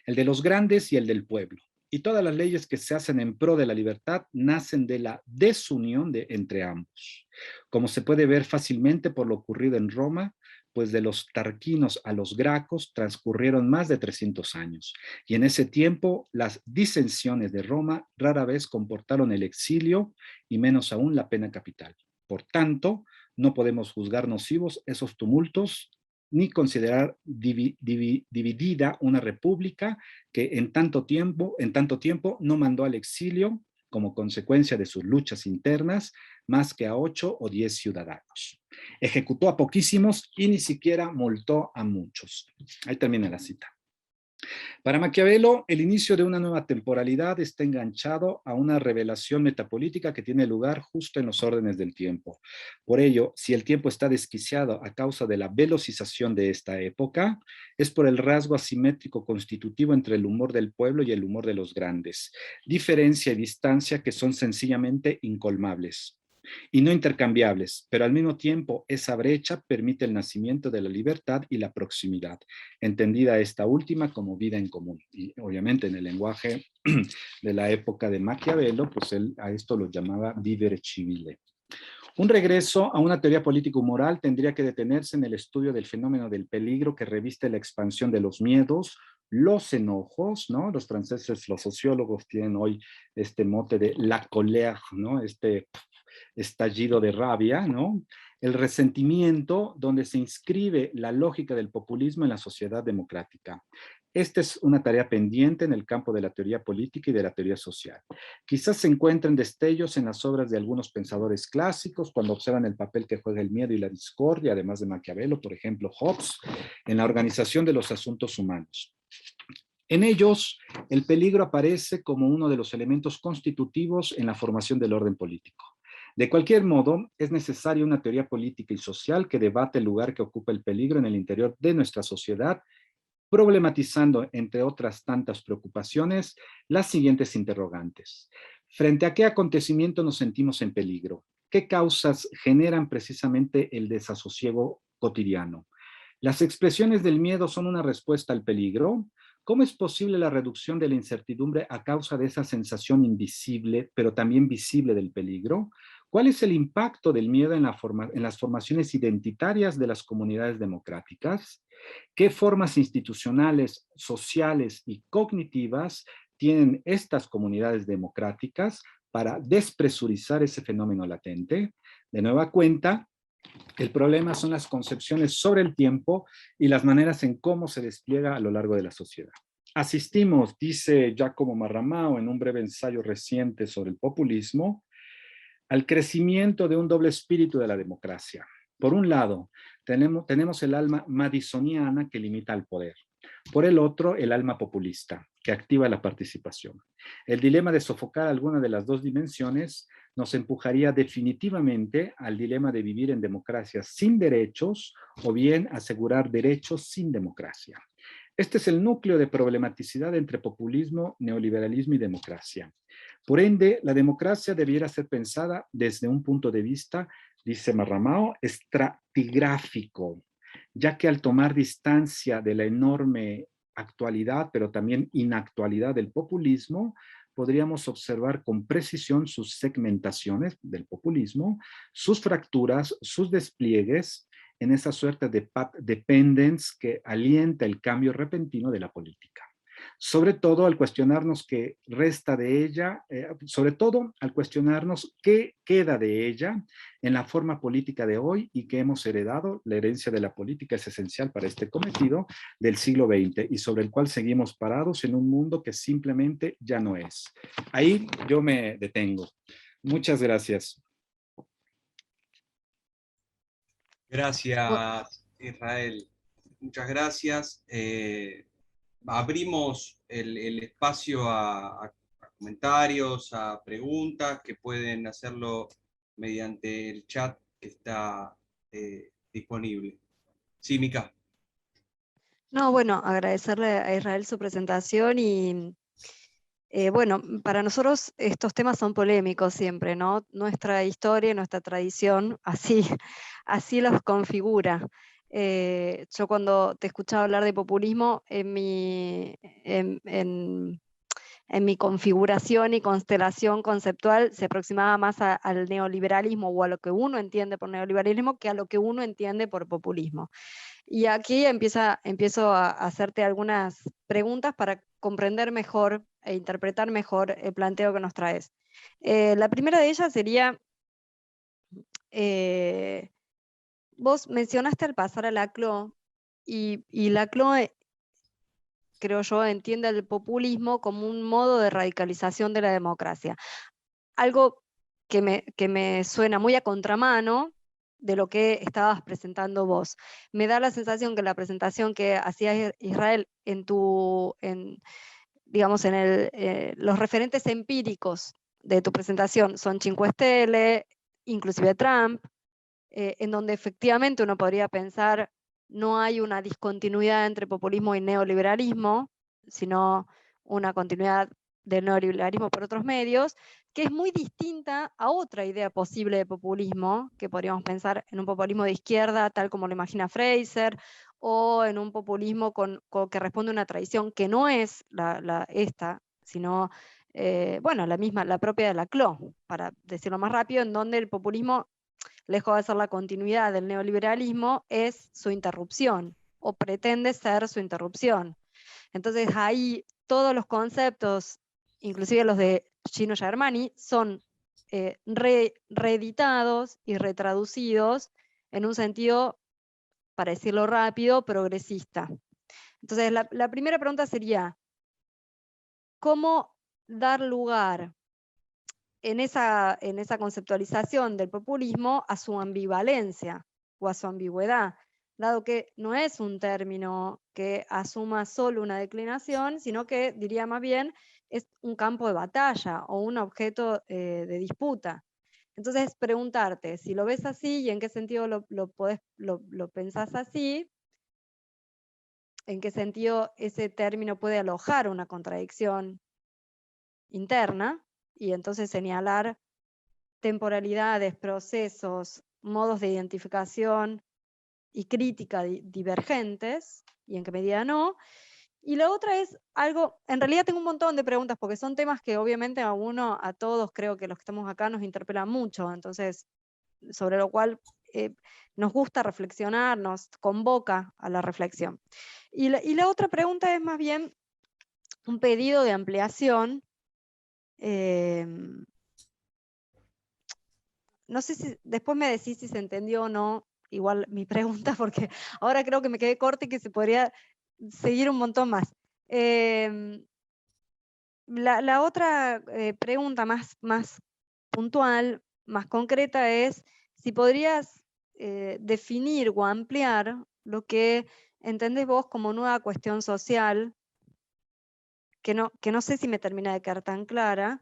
el de los grandes y el del pueblo. Y todas las leyes que se hacen en pro de la libertad nacen de la desunión entre ambos, como se puede ver fácilmente por lo ocurrido en Roma, pues de los tarquinos a los gracos transcurrieron más de 300 años, y en ese tiempo las disensiones de Roma rara vez comportaron el exilio y menos aún la pena capital. Por tanto, no podemos juzgar nocivos esos tumultos ni considerar dividida una república que en tanto tiempo no mandó al exilio como consecuencia de sus luchas internas más que a 8 o 10 ciudadanos. Ejecutó a poquísimos y ni siquiera multó a muchos. Ahí termina la cita. Para Maquiavelo, el inicio de una nueva temporalidad está enganchado a una revelación metapolítica que tiene lugar justo en los órdenes del tiempo. Por ello, si el tiempo está desquiciado a causa de la velocización de esta época, es por el rasgo asimétrico constitutivo entre el humor del pueblo y el humor de los grandes, diferencia y distancia que son sencillamente incolmables y no intercambiables, pero al mismo tiempo esa brecha permite el nacimiento de la libertad y la proximidad, entendida esta última como vida en común. Y obviamente en el lenguaje de la época de Maquiavelo, pues él a esto lo llamaba vivere civile. Un regreso a una teoría político-moral tendría que detenerse en el estudio del fenómeno del peligro que reviste la expansión de los miedos, los enojos, ¿no? Los franceses, los sociólogos tienen hoy este mote de la colère, ¿no? Este estallido de rabia, ¿no? El resentimiento, donde se inscribe la lógica del populismo en la sociedad democrática. Esta es una tarea pendiente en el campo de la teoría política y de la teoría social. Quizás se encuentren destellos en las obras de algunos pensadores clásicos cuando observan el papel que juega el miedo y la discordia, además de Maquiavelo, por ejemplo, Hobbes, en la organización de los asuntos humanos. En ellos, el peligro aparece como uno de los elementos constitutivos en la formación del orden político. De cualquier modo, es necesaria una teoría política y social que debate el lugar que ocupa el peligro en el interior de nuestra sociedad, problematizando, entre otras tantas preocupaciones, las siguientes interrogantes. ¿Frente a qué acontecimiento nos sentimos en peligro? ¿Qué causas generan precisamente el desasosiego cotidiano? ¿Las expresiones del miedo son una respuesta al peligro? ¿Cómo es posible la reducción de la incertidumbre a causa de esa sensación invisible, pero también visible del peligro? ¿Cuál es el impacto del miedo en las formaciones identitarias de las comunidades democráticas? ¿Qué formas institucionales, sociales y cognitivas tienen estas comunidades democráticas para despresurizar ese fenómeno latente? De nueva cuenta, el problema son las concepciones sobre el tiempo y las maneras en cómo se despliega a lo largo de la sociedad. Asistimos, dice Giacomo Marramao en un breve ensayo reciente sobre el populismo, al crecimiento de un doble espíritu de la democracia. Por un lado, tenemos el alma madisoniana que limita al poder. Por el otro, el alma populista, que activa la participación. El dilema de sofocar alguna de las dos dimensiones nos empujaría definitivamente al dilema de vivir en democracia sin derechos o bien asegurar derechos sin democracia. Este es el núcleo de problematicidad entre populismo, neoliberalismo y democracia. Por ende, la democracia debiera ser pensada desde un punto de vista, dice Marramao, estratigráfico, ya que al tomar distancia de la enorme actualidad, pero también inactualidad del populismo, podríamos observar con precisión sus segmentaciones del populismo, sus fracturas, sus despliegues, en esa suerte de path dependence que alienta el cambio repentino de la política. Sobre todo al cuestionarnos qué resta de ella, sobre todo al cuestionarnos qué queda de ella en la forma política de hoy y que hemos heredado. La herencia de la política es esencial para este cometido del siglo XX y sobre el cual seguimos parados en un mundo que simplemente ya no es. Ahí yo me detengo. Muchas gracias. Gracias, Israel. Muchas gracias. Abrimos el espacio a comentarios, a preguntas que pueden hacerlo mediante el chat que está disponible. Sí, Mica. No, bueno, agradecerle a Israel su presentación y bueno, para nosotros estos temas son polémicos siempre, ¿no? Nuestra historia, nuestra tradición, así, así los configura. Yo cuando te escuchaba hablar de populismo, en mi configuración y constelación conceptual se aproximaba más al neoliberalismo o a lo que uno entiende por neoliberalismo que a lo que uno entiende por populismo. Y aquí empiezo a hacerte algunas preguntas para comprender mejor e interpretar mejor el planteo que nos traes. La primera de ellas sería, eh, vos mencionaste al pasar a Laclau, y Laclau, creo yo, entiende el populismo como un modo de radicalización de la democracia. Algo que me suena muy a contramano de lo que estabas presentando vos. Me da la sensación que la presentación que hacía Israel digamos, los referentes empíricos de tu presentación son Cinque Stelle, inclusive Trump, en donde efectivamente uno podría pensar no hay una discontinuidad entre populismo y neoliberalismo, sino una continuidad del neoliberalismo por otros medios, que es muy distinta a otra idea posible de populismo, que podríamos pensar en un populismo de izquierda, tal como lo imagina Fraser, o en un populismo que responde a una tradición que no es esta, sino, bueno, la propia de Laclau, para decirlo más rápido, en donde el populismo, lejos de ser la continuidad del neoliberalismo, es su interrupción, o pretende ser su interrupción. Entonces ahí todos los conceptos, inclusive los de Gino Germani, son reeditados y retraducidos en un sentido, para decirlo rápido, progresista. Entonces la primera pregunta sería, ¿cómo dar lugar en esa conceptualización del populismo a su ambivalencia o a su ambigüedad, dado que no es un término que asuma solo una declinación, sino que diría más bien es un campo de batalla o un objeto de disputa? Entonces, preguntarte si lo ves así y en qué sentido lo pensás así, en qué sentido ese término puede alojar una contradicción interna, y entonces señalar temporalidades, procesos, modos de identificación y crítica divergentes, y en qué medida no. Y la otra es algo, en realidad tengo un montón de preguntas, porque son temas que obviamente a todos, creo que los que estamos acá nos interpelan mucho, entonces, sobre lo cual nos gusta reflexionar, nos convoca a la reflexión. Y la otra pregunta es más bien un pedido de ampliación. No sé si después me decís si se entendió o no, igual mi pregunta, porque ahora creo que me quedé corta y que se podría seguir un montón más. La otra pregunta más puntual, más concreta, es si podrías definir o ampliar lo que entendés vos como nueva cuestión social, que no sé si me termina de quedar tan clara,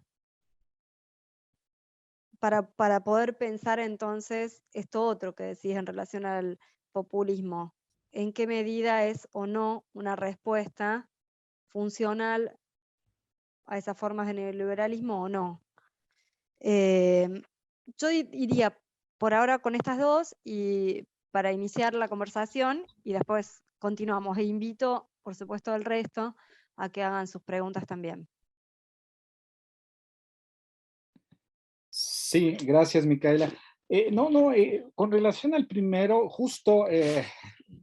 para poder pensar entonces esto otro que decís en relación al populismo. ¿En qué medida es o no una respuesta funcional a esas formas de neoliberalismo o no? Yo iría por ahora con estas dos y para iniciar la conversación, y después continuamos. E invito, por supuesto, al resto a que hagan sus preguntas también. Sí, gracias, Micaela. Con relación al primero, justo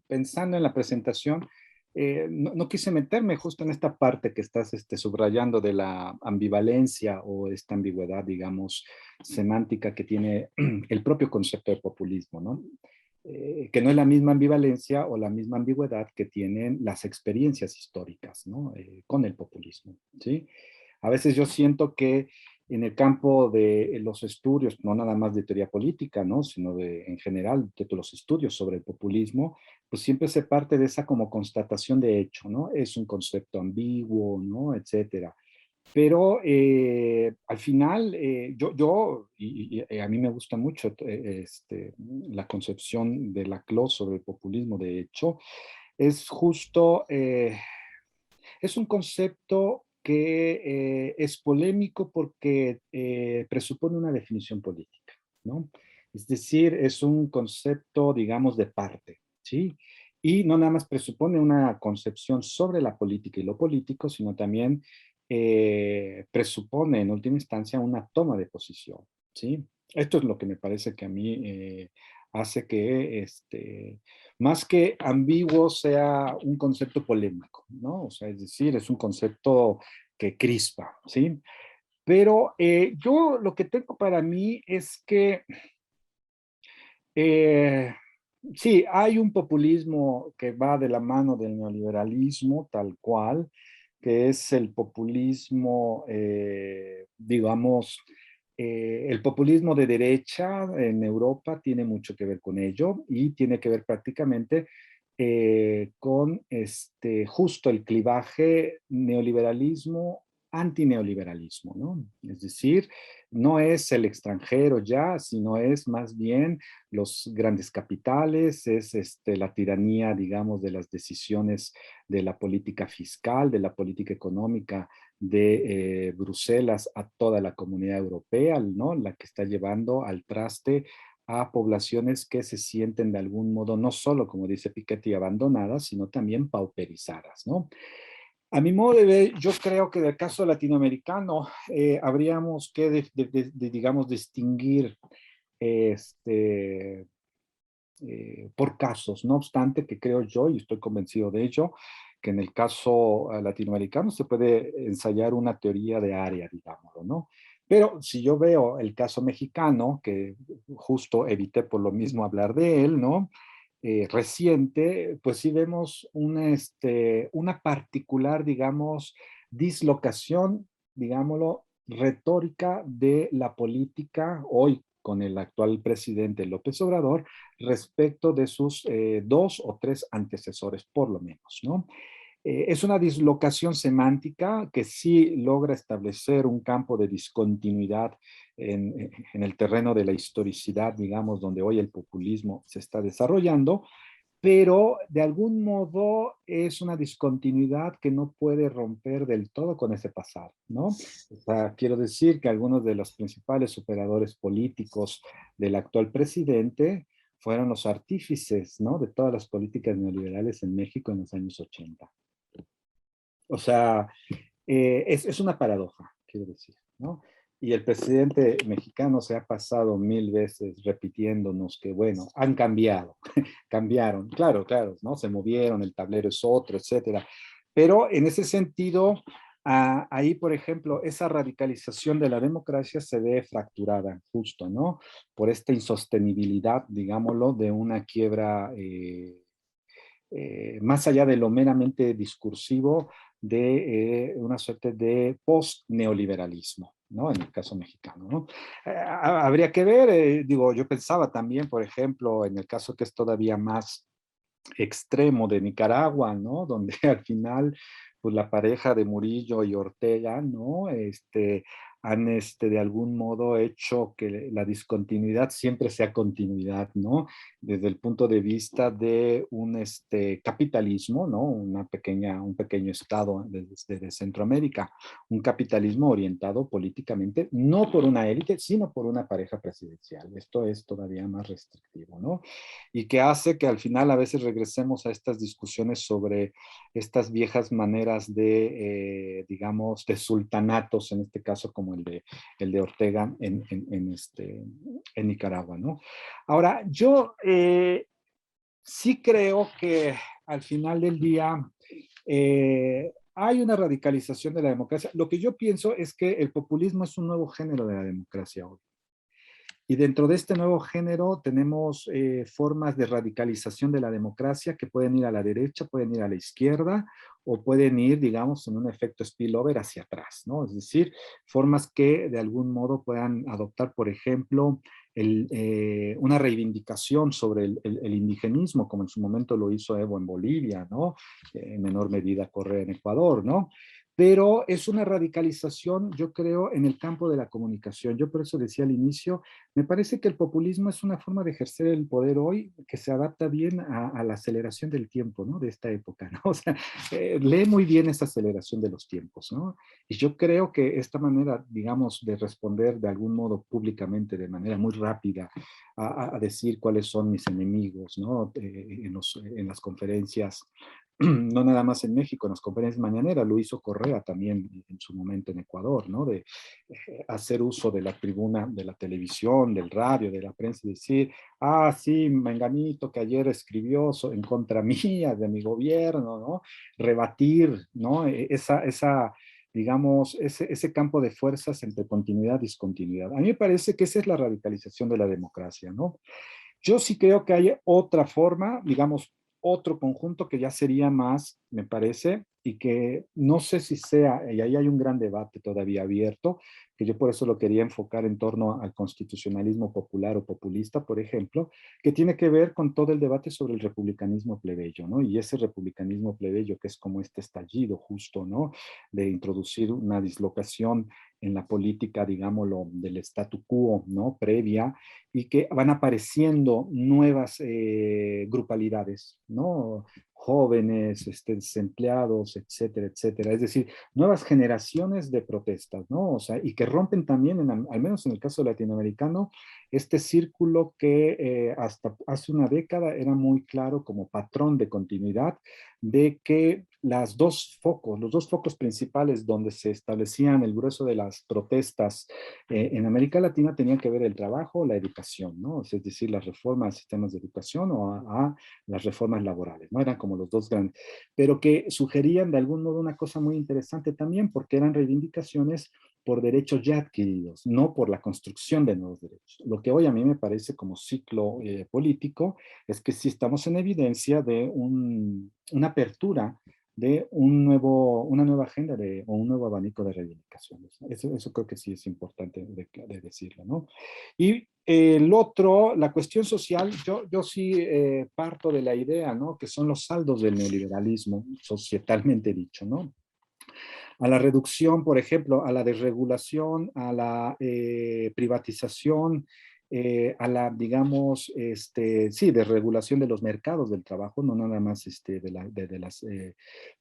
pensando en la presentación, no quise meterme justo en esta parte que estás subrayando de la ambivalencia o esta ambigüedad, digamos, semántica que tiene el propio concepto de populismo, ¿no? Que no es la misma ambivalencia o la misma ambigüedad que tienen las experiencias históricas, ¿no? Con el populismo, ¿sí? A veces yo siento que en el campo de los estudios, no nada más de teoría política, ¿no? Sino en general de los estudios sobre el populismo, pues siempre se parte de esa como constatación de hecho, ¿no? Es un concepto ambiguo, ¿no? Etcétera. Pero al final, a mí me gusta mucho la concepción de Laclau sobre el populismo. De hecho, es justo, es un concepto que es polémico porque presupone una definición política, ¿no? Es decir, es un concepto, digamos, de parte, ¿sí? Y no nada más presupone una concepción sobre la política y lo político, sino también presupone en última instancia una toma de posición, ¿sí? Esto es lo que me parece que a mí hace que más que ambiguo sea un concepto polémico, ¿no? O sea, es decir, es un concepto que crispa, ¿sí? Pero yo lo que tengo para mí es que eh, sí, hay un populismo que va de la mano del neoliberalismo, tal cual, que es el populismo, digamos, el populismo de derecha en Europa tiene mucho que ver con ello y tiene que ver prácticamente con justo el clivaje neoliberalismo antineoliberalismo, ¿no? Es decir, no es el extranjero ya, sino es más bien los grandes capitales, es la tiranía, digamos, de las decisiones de la política fiscal, de la política económica de Bruselas a toda la comunidad europea, ¿no? La que está llevando al traste a poblaciones que se sienten de algún modo, no solo, como dice Piketty, abandonadas, sino también pauperizadas, ¿no? A mi modo de ver, yo creo que del caso latinoamericano habríamos que, digamos, distinguir este, por casos. No obstante, que creo yo, y estoy convencido de ello, que en el caso latinoamericano se puede ensayar una teoría de área, digámoslo, ¿no? Pero si yo veo el caso mexicano, que justo evité por lo mismo hablar de él, ¿no? Reciente, pues sí vemos una particular, digamos, dislocación, digámoslo, retórica de la política hoy con el actual presidente López Obrador respecto de sus dos o tres antecesores, por lo menos, ¿no? Es una dislocación semántica que sí logra establecer un campo de discontinuidad en el terreno de la historicidad, digamos, donde hoy el populismo se está desarrollando, pero de algún modo es una discontinuidad que no puede romper del todo con ese pasado, ¿no? O sea, quiero decir que algunos de los principales operadores políticos del actual presidente fueron los artífices, ¿no? De todas las políticas neoliberales en México en los años 80. O sea, es una paradoja, quiero decir, ¿no? Y el presidente mexicano se ha pasado 1000 veces repitiéndonos que, bueno, han cambiado, cambiaron, claro, claro, ¿no? Se movieron, el tablero es otro, etcétera. Pero en ese sentido, ahí, por ejemplo, esa radicalización de la democracia se ve fracturada, justo, ¿no? Por esta insostenibilidad, digámoslo, de una quiebra más allá de lo meramente discursivo, de una suerte de post-neoliberalismo, ¿no? En el caso mexicano, ¿no? Habría que ver, digo, yo pensaba también, por ejemplo, en el caso que es todavía más extremo de Nicaragua, ¿no? Donde al final, pues la pareja de Murillo y Ortega, ¿no? Han de algún modo hecho que la discontinuidad siempre sea continuidad, ¿no? Desde el punto de vista de un capitalismo, ¿no? Un pequeño estado de Centroamérica, un capitalismo orientado políticamente, no por una élite, sino por una pareja presidencial. Esto es todavía más restrictivo, ¿no? Y que hace que al final a veces regresemos a estas discusiones sobre estas viejas maneras de, digamos, de sultanatos, en este caso como el de Ortega en Nicaragua, ¿no? Ahora, yo sí creo que al final del día hay una radicalización de la democracia. Lo que yo pienso es que el populismo es un nuevo género de la democracia hoy. Y dentro de este nuevo género tenemos formas de radicalización de la democracia que pueden ir a la derecha, pueden ir a la izquierda o pueden ir, digamos, en un efecto spillover hacia atrás, ¿no? Es decir, formas que de algún modo puedan adoptar, por ejemplo, una reivindicación sobre el indigenismo, como en su momento lo hizo Evo en Bolivia, ¿no? En menor medida Correa en Ecuador, ¿no? pero es una radicalización, yo creo, en el campo de la comunicación. Yo por eso decía al inicio, me parece que el populismo es una forma de ejercer el poder hoy que se adapta bien a la aceleración del tiempo, ¿no? De esta época, ¿no? O sea, lee muy bien esa aceleración de los tiempos, ¿no? Y yo creo que esta manera, digamos, de responder de algún modo públicamente, de manera muy rápida, a decir cuáles son mis enemigos, ¿no? En las conferencias, no nada más en México, en las conferencias mañaneras, lo hizo Correa también en su momento en Ecuador, ¿no? De hacer uso de la tribuna, de la televisión, del radio, de la prensa y decir, ah, sí, Menganito que ayer escribió en contra mía, de mi gobierno, ¿no? Rebatir, ¿no? Esa digamos, ese campo de fuerzas entre continuidad y discontinuidad. A mí me parece que esa es la radicalización de la democracia, ¿no? Yo sí creo que hay otra forma, digamos, otro conjunto que ya sería más, me parece, y que no sé si sea, y ahí hay un gran debate todavía abierto, que yo por eso lo quería enfocar en torno al constitucionalismo popular o populista, por ejemplo, que tiene que ver con todo el debate sobre el republicanismo plebeyo, ¿no? Y ese republicanismo plebeyo que es como este estallido justo, ¿no? De introducir una dislocación en la política, digámoslo, del statu quo, ¿no? Previa, y que van apareciendo nuevas grupalidades, ¿no? Jóvenes, desempleados, etcétera, etcétera. Es decir, nuevas generaciones de protestas, ¿no? O sea, y que rompen también, al menos en el caso latinoamericano, este círculo que hasta hace una década era muy claro como patrón de continuidad de que los dos focos principales donde se establecían el grueso de las protestas en América Latina tenían que ver el trabajo, la educación, ¿no? Es decir, las reformas a sistemas de educación o a las reformas laborales, ¿no? Eran como los dos grandes, pero que sugerían de algún modo una cosa muy interesante también, porque eran reivindicaciones por derechos ya adquiridos, no por la construcción de nuevos derechos. Lo que hoy a mí me parece como ciclo político es que sí estamos en evidencia de una apertura de una nueva agenda o un nuevo abanico de reivindicaciones. Eso creo que sí es importante de decirlo, ¿no? Y el otro, la cuestión social, yo sí parto de la idea, ¿no? Que son los saldos del neoliberalismo, societalmente dicho, ¿no? A la reducción, por ejemplo, a la desregulación, a la privatización, a la, digamos, sí, desregulación de los mercados del trabajo, no nada más de las,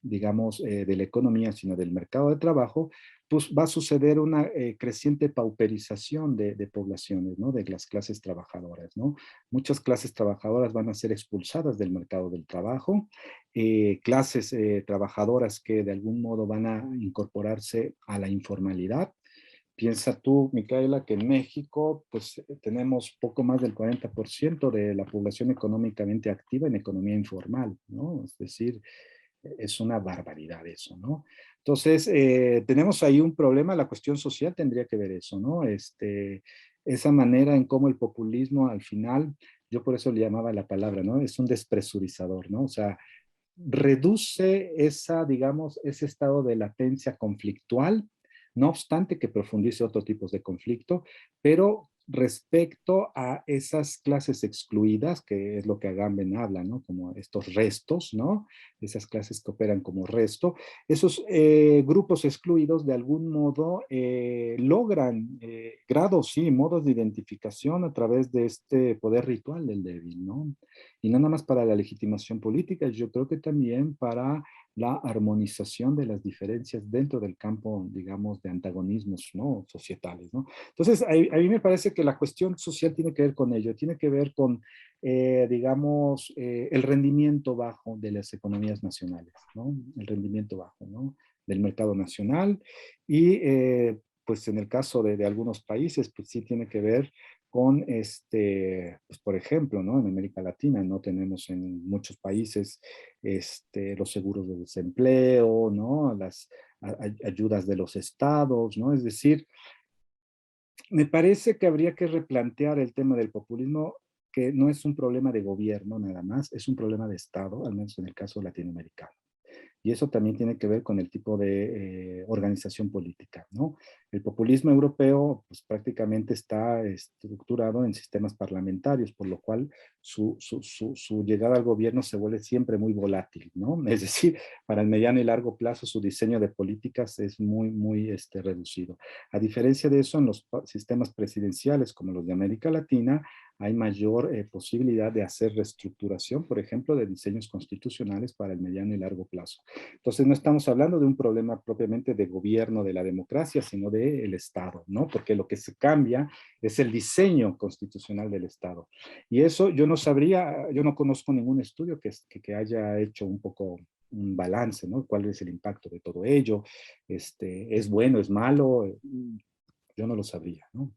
digamos, de la economía, sino del mercado de trabajo, pues va a suceder una creciente pauperización de poblaciones, ¿no? De las clases trabajadoras, ¿no? Muchas clases trabajadoras van a ser expulsadas del mercado del trabajo, clases trabajadoras que de algún modo van a incorporarse a la informalidad. Piensa tú, Micaela, que en México pues tenemos poco más del 40% de la población económicamente activa en economía informal, ¿no? Es decir, es una barbaridad eso, ¿no? Entonces, tenemos ahí un problema, la cuestión social tendría que ver eso, ¿no? Esa manera en cómo el populismo al final, yo por eso le llamaba la palabra, ¿no? Es un despresurizador, ¿no? O sea, reduce digamos, ese estado de latencia conflictual, no obstante que profundice otros tipos de conflicto, pero respecto a esas clases excluidas, que es lo que Agamben habla, ¿no? Como estos restos, ¿no? Esas clases que operan como resto, esos grupos excluidos de algún modo logran grados, sí, modos de identificación a través de este poder ritual del débil, ¿no? Y no nada más para la legitimación política, yo creo que también para la armonización de las diferencias dentro del campo, digamos, de antagonismos, ¿no? Societales, ¿no? Entonces, a mí me parece que la cuestión social tiene que ver con ello, tiene que ver con, digamos, el rendimiento bajo de las economías nacionales, ¿no? El rendimiento bajo, ¿no? Del mercado nacional y, pues en el caso de algunos países, pues sí tiene que ver con, pues por ejemplo, ¿no? En América Latina no tenemos en muchos países los seguros de desempleo, ¿no? Las ayudas de los estados, ¿no? Es decir, me parece que habría que replantear el tema del populismo, que no es un problema de gobierno nada más, es un problema de Estado, al menos en el caso latinoamericano. Y eso también tiene que ver con el tipo de organización política, ¿no? El populismo europeo pues, prácticamente está estructurado en sistemas parlamentarios, por lo cual su llegada al gobierno se vuelve siempre muy volátil, ¿no? Es decir, para el mediano y largo plazo su diseño de políticas es muy reducido. A diferencia de eso, en los sistemas presidenciales como los de América Latina, hay mayor posibilidad de hacer reestructuración, por ejemplo, de diseños constitucionales para el mediano y largo plazo. Entonces, no estamos hablando de un problema propiamente de gobierno de la democracia, sino del Estado, ¿no? Porque lo que se cambia es el diseño constitucional del Estado. Y eso yo no sabría, yo no conozco ningún estudio que haya hecho un poco un balance, ¿no? ¿Cuál es el impacto de todo ello? ¿Es bueno, es malo? Yo no lo sabría, ¿no?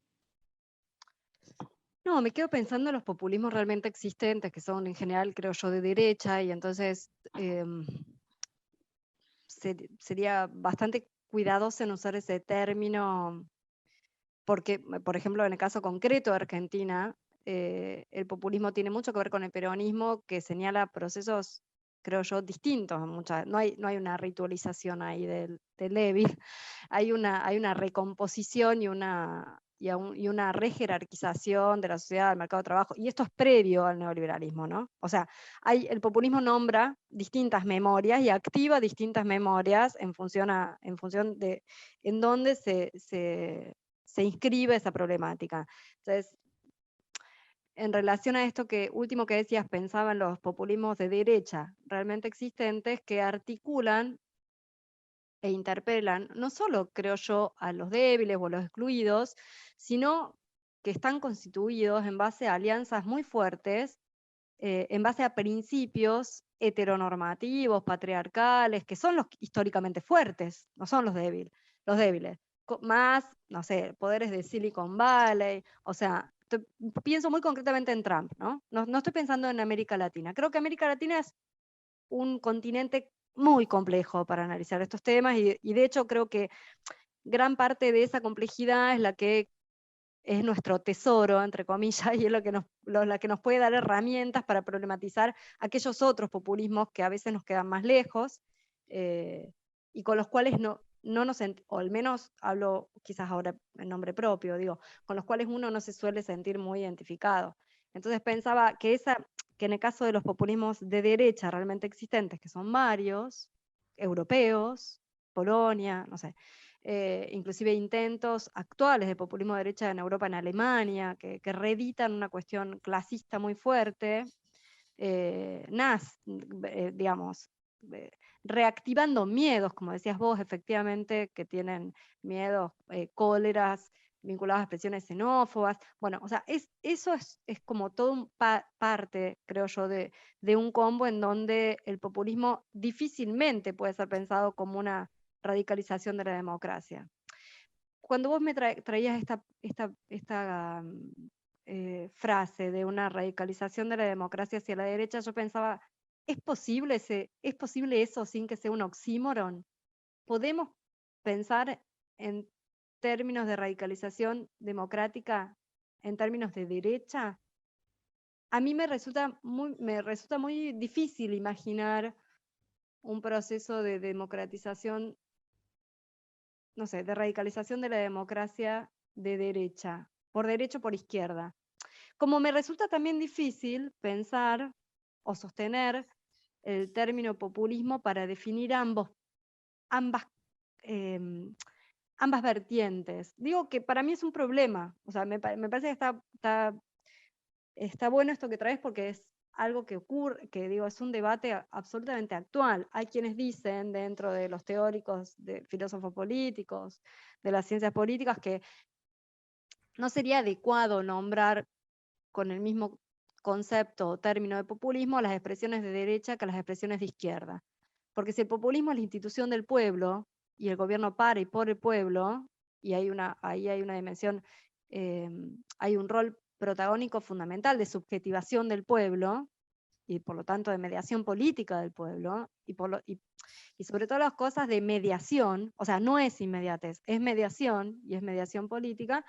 No, me quedo pensando en los populismos realmente existentes, que son en general, creo yo, de derecha, y entonces sería bastante cuidadoso en usar ese término, porque, por ejemplo, en el caso concreto de Argentina, el populismo tiene mucho que ver con el peronismo, que señala procesos, creo yo, distintos. No hay una ritualización ahí del débil, hay una recomposición y una rejerarquización de la sociedad, del mercado de trabajo, y esto es previo al neoliberalismo, ¿no? O sea, el populismo nombra distintas memorias y activa distintas memorias en función de en dónde se inscribe esa problemática. Entonces, en relación a esto último que decías, pensaba en los populismos de derecha realmente existentes que articulan e interpelan, no solo, creo yo, a los débiles o a los excluidos, sino que están constituidos en base a alianzas muy fuertes, en base a principios heteronormativos, patriarcales, que son los históricamente fuertes, no son los débiles. Más, no sé, poderes de Silicon Valley, o sea, pienso muy concretamente en Trump, ¿no? No estoy pensando en América Latina. Creo que América Latina es un continente muy complejo para analizar estos temas y de hecho creo que gran parte de esa complejidad es la que es nuestro tesoro, entre comillas, y es la que nos puede dar herramientas para problematizar aquellos otros populismos que a veces nos quedan más lejos y con los cuales o al menos hablo quizás ahora en nombre propio, digo, con los cuales uno no se suele sentir muy identificado. Entonces pensaba que en el caso de los populismos de derecha realmente existentes, que son varios, europeos, Polonia, no sé, inclusive intentos actuales de populismo de derecha en Europa, en Alemania, que reeditan una cuestión clasista muy fuerte, digamos, reactivando miedos, como decías vos, efectivamente, que tienen miedos, cóleras, vinculados a expresiones xenófobas. Bueno, o sea, eso es como todo parte, creo yo, de un combo en donde el populismo difícilmente puede ser pensado como una radicalización de la democracia. Cuando vos me traías esta frase de una radicalización de la democracia hacia la derecha, yo pensaba, ¿es posible eso sin que sea un oxímoron? ¿Podemos pensar en términos de radicalización democrática en términos de derecha? A mí me resulta muy difícil imaginar un proceso de democratización, no sé, de radicalización de la democracia de derecha, por derecha o por izquierda. Como me resulta también difícil pensar o sostener el término populismo para definir ambas vertientes. Digo que para mí es un problema, o sea, me parece que está bueno esto que traes porque es algo que ocurre, que digo, es un debate absolutamente actual. Hay quienes dicen dentro de los teóricos, de filósofos políticos, de las ciencias políticas, que no sería adecuado nombrar con el mismo concepto o término de populismo las expresiones de derecha que las expresiones de izquierda. Porque si el populismo es la institución del pueblo y el gobierno para y por el pueblo, y ahí hay una dimensión, hay un rol protagónico fundamental de subjetivación del pueblo y por lo tanto de mediación política del pueblo y sobre todo las cosas de mediación, o sea, no es inmediatez, es mediación y es mediación política.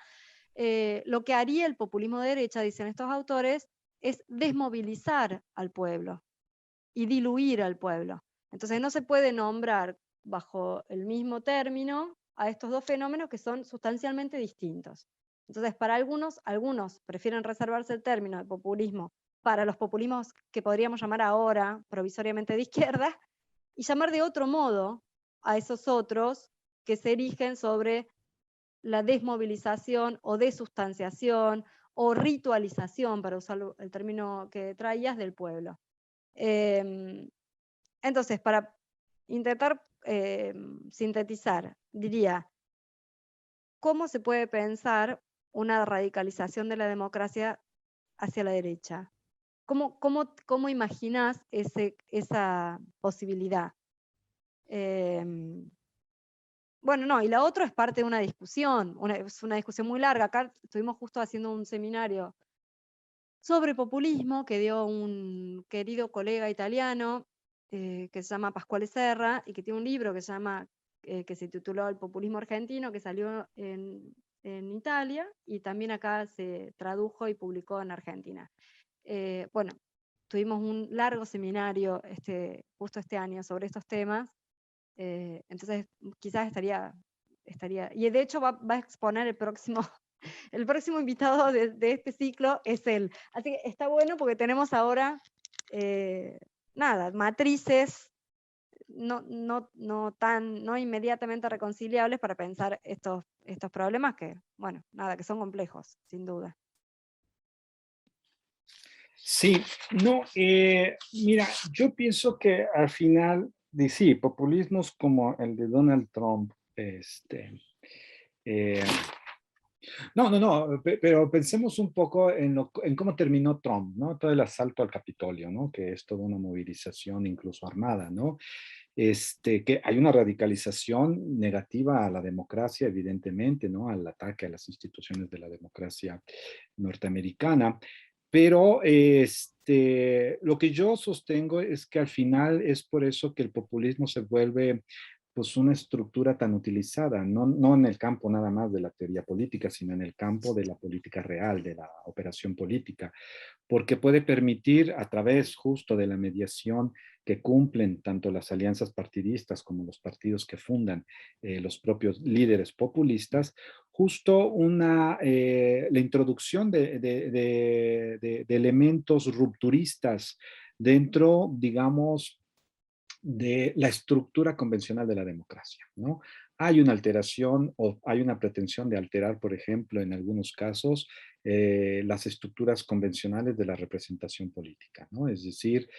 Lo que haría el populismo de derecha, dicen estos autores, es desmovilizar al pueblo y diluir al pueblo. Entonces no se puede nombrar bajo el mismo término a estos dos fenómenos que son sustancialmente distintos. Entonces, para algunos prefieren reservarse el término de populismo para los populismos que podríamos llamar ahora provisoriamente de izquierda, y llamar de otro modo a esos otros que se erigen sobre la desmovilización o desustanciación o ritualización, para usar el término que traías, del pueblo. Entonces, para intentar sintetizar, diría, ¿cómo se puede pensar una radicalización de la democracia hacia la derecha? ¿Cómo imaginás esa posibilidad? Bueno, no, y la otra es parte de una discusión, es una discusión muy larga. Acá estuvimos justo haciendo un seminario sobre populismo que dio un querido colega italiano que se llama Pasquale Serra y que tiene un libro que se tituló El populismo argentino, que salió en Italia y también acá se tradujo y publicó en Argentina. Bueno, tuvimos un largo seminario justo este año sobre estos temas, entonces quizás estaría, y de hecho va a exponer el próximo invitado de este ciclo es él. Así que está bueno porque tenemos ahora, matrices no inmediatamente reconciliables para pensar estos problemas que son complejos, sin duda. Sí, no, mira, yo pienso que al final, sí, populismos como el de Donald Trump, pero pensemos un poco en cómo terminó Trump, ¿no? Todo el asalto al Capitolio, ¿no? Que es toda una movilización incluso armada, ¿no? Que hay una radicalización negativa a la democracia, evidentemente, ¿no? Al ataque a las instituciones de la democracia norteamericana. Pero lo que yo sostengo es que al final es por eso que el populismo se vuelve pues una estructura tan utilizada, no en el campo nada más de la teoría política, sino en el campo de la política real, de la operación política, porque puede permitir a través justo de la mediación que cumplen tanto las alianzas partidistas como los partidos que fundan los propios líderes populistas, justo la introducción de elementos rupturistas dentro, digamos, de la estructura convencional de la democracia, ¿no? Hay una alteración o hay una pretensión de alterar, por ejemplo, en algunos casos, las estructuras convencionales de la representación política, ¿no? Es decir,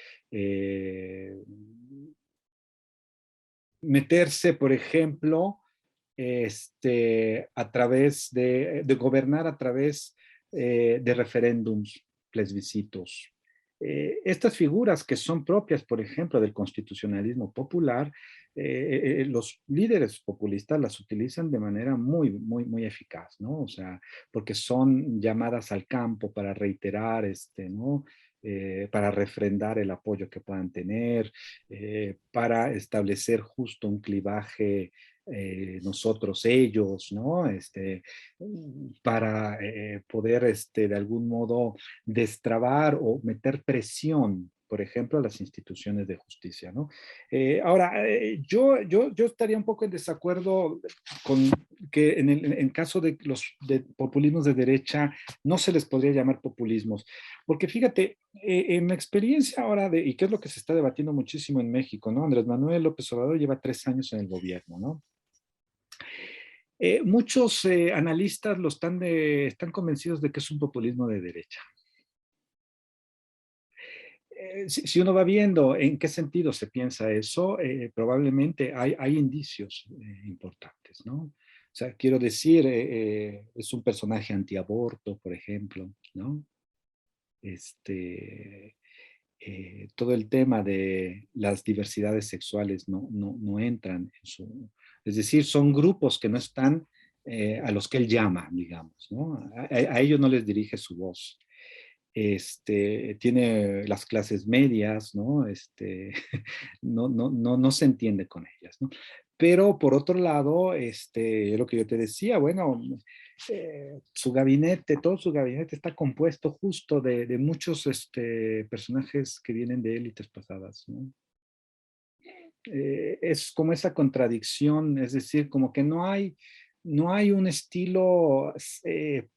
meterse, por ejemplo, a través de gobernar a través de referéndums, plebiscitos. Estas figuras que son propias, por ejemplo, del constitucionalismo popular, los líderes populistas las utilizan de manera muy, muy, muy eficaz, ¿no? O sea, porque son llamadas al campo para reiterar, ¿no? Para refrendar el apoyo que puedan tener, para establecer justo un clivaje nosotros, ellos, ¿no? Para poder, de algún modo, destrabar o meter presión, por ejemplo, a las instituciones de justicia, ¿no? Ahora, yo estaría un poco en desacuerdo con que en caso de los populismos de derecha no se les podría llamar populismos, porque fíjate, en la experiencia ahora y qué es lo que se está debatiendo muchísimo en México, ¿no? Andrés Manuel López Obrador lleva 3 años en el gobierno, ¿no? Muchos analistas están convencidos de que es un populismo de derecha. Si uno va viendo en qué sentido se piensa eso, probablemente hay indicios importantes, ¿no? O sea, quiero decir, es un personaje antiaborto, por ejemplo, ¿no? Todo el tema de las diversidades sexuales no entran en su... Es decir, son grupos que no están a los que él llama, digamos, ¿no? A ellos no les dirige su voz. Tiene las clases medias, ¿no? No se entiende con ellas, ¿no? Pero por otro lado, lo que yo te decía, bueno, su gabinete, todo su gabinete está compuesto justo de muchos personajes que vienen de élites pasadas, ¿no? es como esa contradicción, es decir, como que no hay un estilo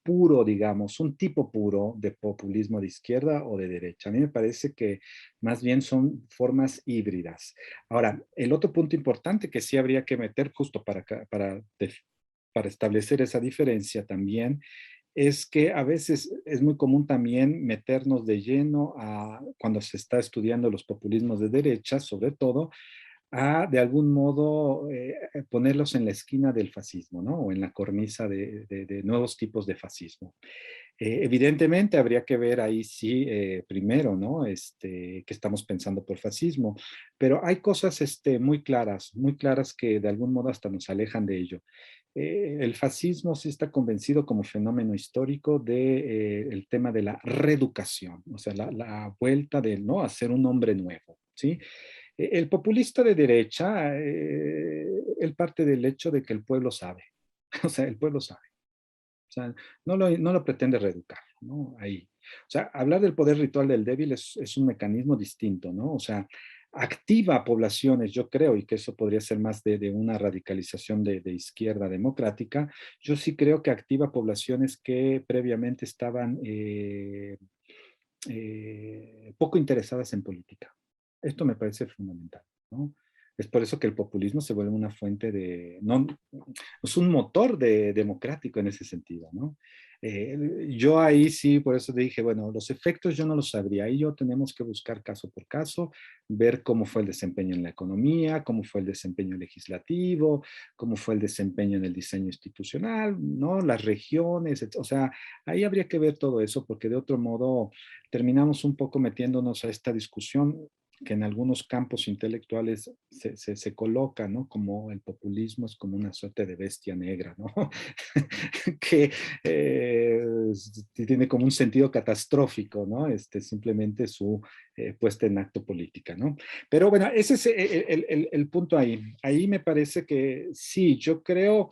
puro, digamos, un tipo puro de populismo de izquierda o de derecha. A mí me parece que más bien son formas híbridas. Ahora, el otro punto importante que sí habría que meter justo para establecer esa diferencia también es que a veces es muy común también meternos de lleno cuando se está estudiando los populismos de derecha, sobre todo, a de algún modo ponerlos en la esquina del fascismo, ¿no? O en la cornisa de nuevos tipos de fascismo. Evidentemente habría que ver ahí sí, primero, ¿no? Que estamos pensando por fascismo, pero hay cosas muy claras que de algún modo hasta nos alejan de ello. El fascismo sí está convencido como fenómeno histórico de el tema de la reeducación, o sea, la vuelta de no a ser un hombre nuevo, ¿sí? El populista de derecha, él parte del hecho de que el pueblo sabe, o sea, el pueblo sabe. O sea, no lo pretende reeducar, ¿no? Ahí. O sea, hablar del poder ritual del débil es un mecanismo distinto, ¿no? O sea, activa poblaciones, yo creo, y que eso podría ser más de una radicalización de izquierda democrática, yo sí creo que activa poblaciones que previamente estaban poco interesadas en política. Esto me parece fundamental, ¿no? Es por eso que el populismo se vuelve una fuente no, es un motor democrático en ese sentido, ¿no? Yo ahí sí, por eso dije, bueno, los efectos yo no los sabría, ahí yo tenemos que buscar caso por caso, ver cómo fue el desempeño en la economía, cómo fue el desempeño legislativo, cómo fue el desempeño en el diseño institucional, ¿no? Las regiones, o sea, ahí habría que ver todo eso, porque de otro modo terminamos un poco metiéndonos a esta discusión que en algunos campos intelectuales se coloca, ¿no? Como el populismo es como una suerte de bestia negra, ¿no? que tiene como un sentido catastrófico, ¿no? Simplemente su puesta en acto política, ¿no? Pero bueno, ese es el punto ahí. Ahí me parece que sí, yo creo,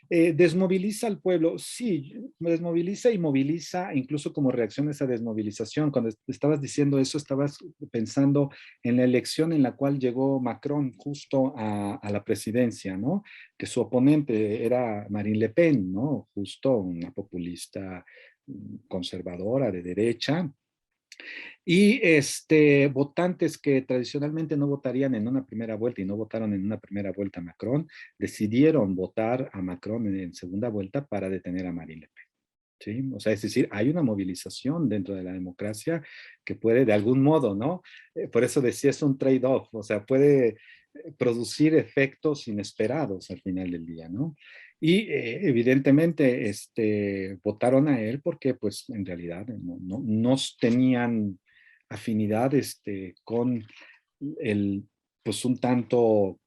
desmoviliza al pueblo, sí, desmoviliza y moviliza incluso como reacción a esa desmovilización. Cuando estabas diciendo eso, estabas pensando en la elección en la cual llegó Macron justo a la presidencia, ¿no? Que su oponente era Marine Le Pen, ¿no? Justo una populista conservadora de derecha, y votantes que tradicionalmente no votarían en una primera vuelta y no votaron en una primera vuelta a Macron, decidieron votar a Macron en segunda vuelta para detener a Marine Le Pen. ¿Sí? O sea, es decir, hay una movilización dentro de la democracia que puede de algún modo, ¿no? Por eso decía, es un trade-off, o sea, puede producir efectos inesperados al final del día, ¿no? Y evidentemente votaron a él porque pues en realidad no tenían afinidad con pues un tanto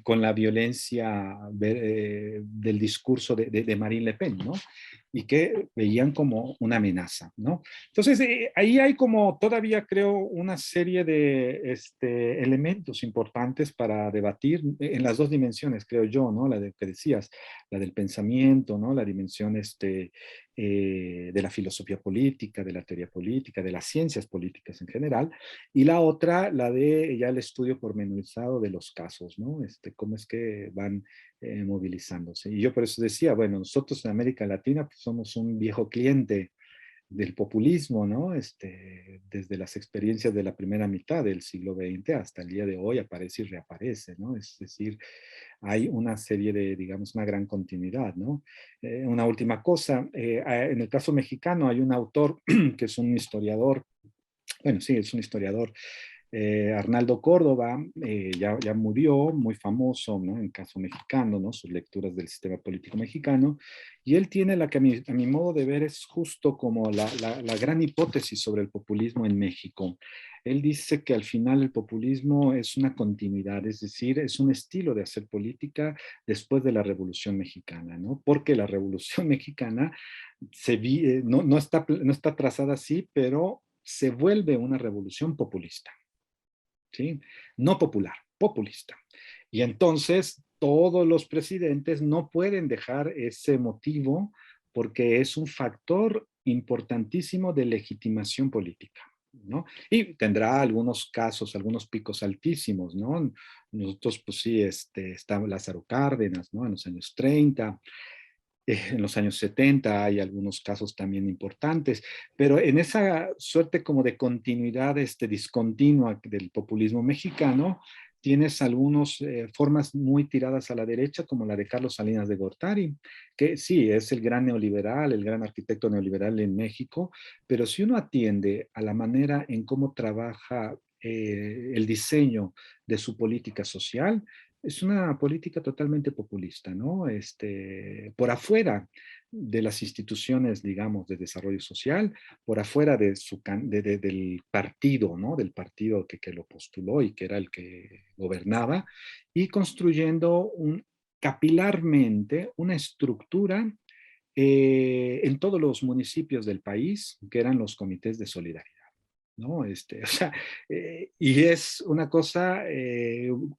con la violencia del discurso de Marine Le Pen, ¿no? Y que veían como una amenaza, ¿no? Entonces, ahí hay como todavía creo una serie de elementos importantes para debatir en las dos dimensiones, creo yo, ¿no? La de que decías, la del pensamiento, ¿no? La dimensión de la filosofía política, de la teoría política, de las ciencias políticas en general, y la otra, la de ya el estudio pormenorizado de los casos, ¿no? Cómo es que van movilizándose. Y yo por eso decía, bueno, nosotros en América Latina pues, somos un viejo cliente del populismo, ¿no? Desde las experiencias de la primera mitad del siglo XX hasta el día de hoy aparece y reaparece, ¿no? Es decir, hay una serie de, digamos, una gran continuidad, ¿no? Una última cosa, en el caso mexicano hay un autor que es un historiador, bueno, sí, es un historiador, Arnaldo Córdoba, ya murió, muy famoso, ¿no? En caso mexicano, ¿no? Sus lecturas del sistema político mexicano, y él tiene la que a mi modo de ver es justo como la gran hipótesis sobre el populismo en México. Él dice que al final el populismo es una continuidad, es decir, es un estilo de hacer política después de la Revolución Mexicana, ¿no? Porque la Revolución Mexicana no está trazada así, pero se vuelve una revolución populista. ¿Sí? No popular, populista. Y entonces todos los presidentes no pueden dejar ese motivo porque es un factor importantísimo de legitimación política. ¿no? Y tendrá algunos casos, algunos picos altísimos, ¿no? Nosotros, pues sí, está Lázaro Cárdenas, ¿no? En los años 30, en los años 70 hay algunos casos también importantes, pero en esa suerte como de continuidad discontinua del populismo mexicano, tienes algunas formas muy tiradas a la derecha, como la de Carlos Salinas de Gortari, que sí, es el gran neoliberal, el gran arquitecto neoliberal en México, pero si uno atiende a la manera en cómo trabaja el diseño de su política social, es una política totalmente populista, ¿no? Por afuera de las instituciones, digamos, de desarrollo social, por afuera del partido, ¿no? Del partido que lo postuló y que era el que gobernaba, y construyendo capilarmente una estructura en todos los municipios del país, que eran los comités de solidaridad. ¿No? O sea, y es una cosa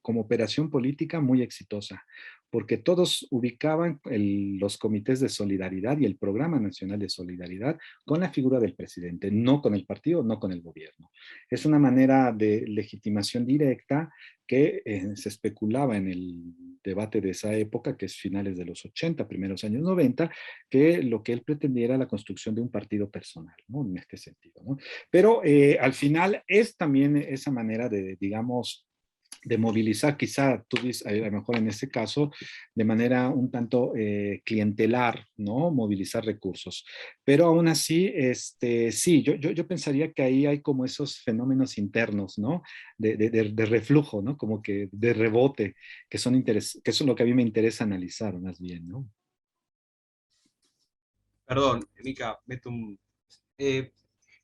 como operación política muy exitosa, porque todos ubicaban los comités de solidaridad y el Programa Nacional de Solidaridad con la figura del presidente, no con el partido, no con el gobierno. Es una manera de legitimación directa que se especulaba en el debate de esa época, que es finales de los 80, primeros años 90, que lo que él pretendía era la construcción de un partido personal, ¿no? En este sentido, ¿no? Pero al final es también esa manera de, digamos, de movilizar, quizá tú dices, a lo mejor en este caso, de manera un tanto clientelar, ¿no? Movilizar recursos. Pero aún así, sí, yo pensaría que ahí hay como esos fenómenos internos, ¿no? De reflujo, ¿no? Como que de rebote, que que eso es lo que a mí me interesa analizar más bien, ¿no? Perdón, Mica, meto un...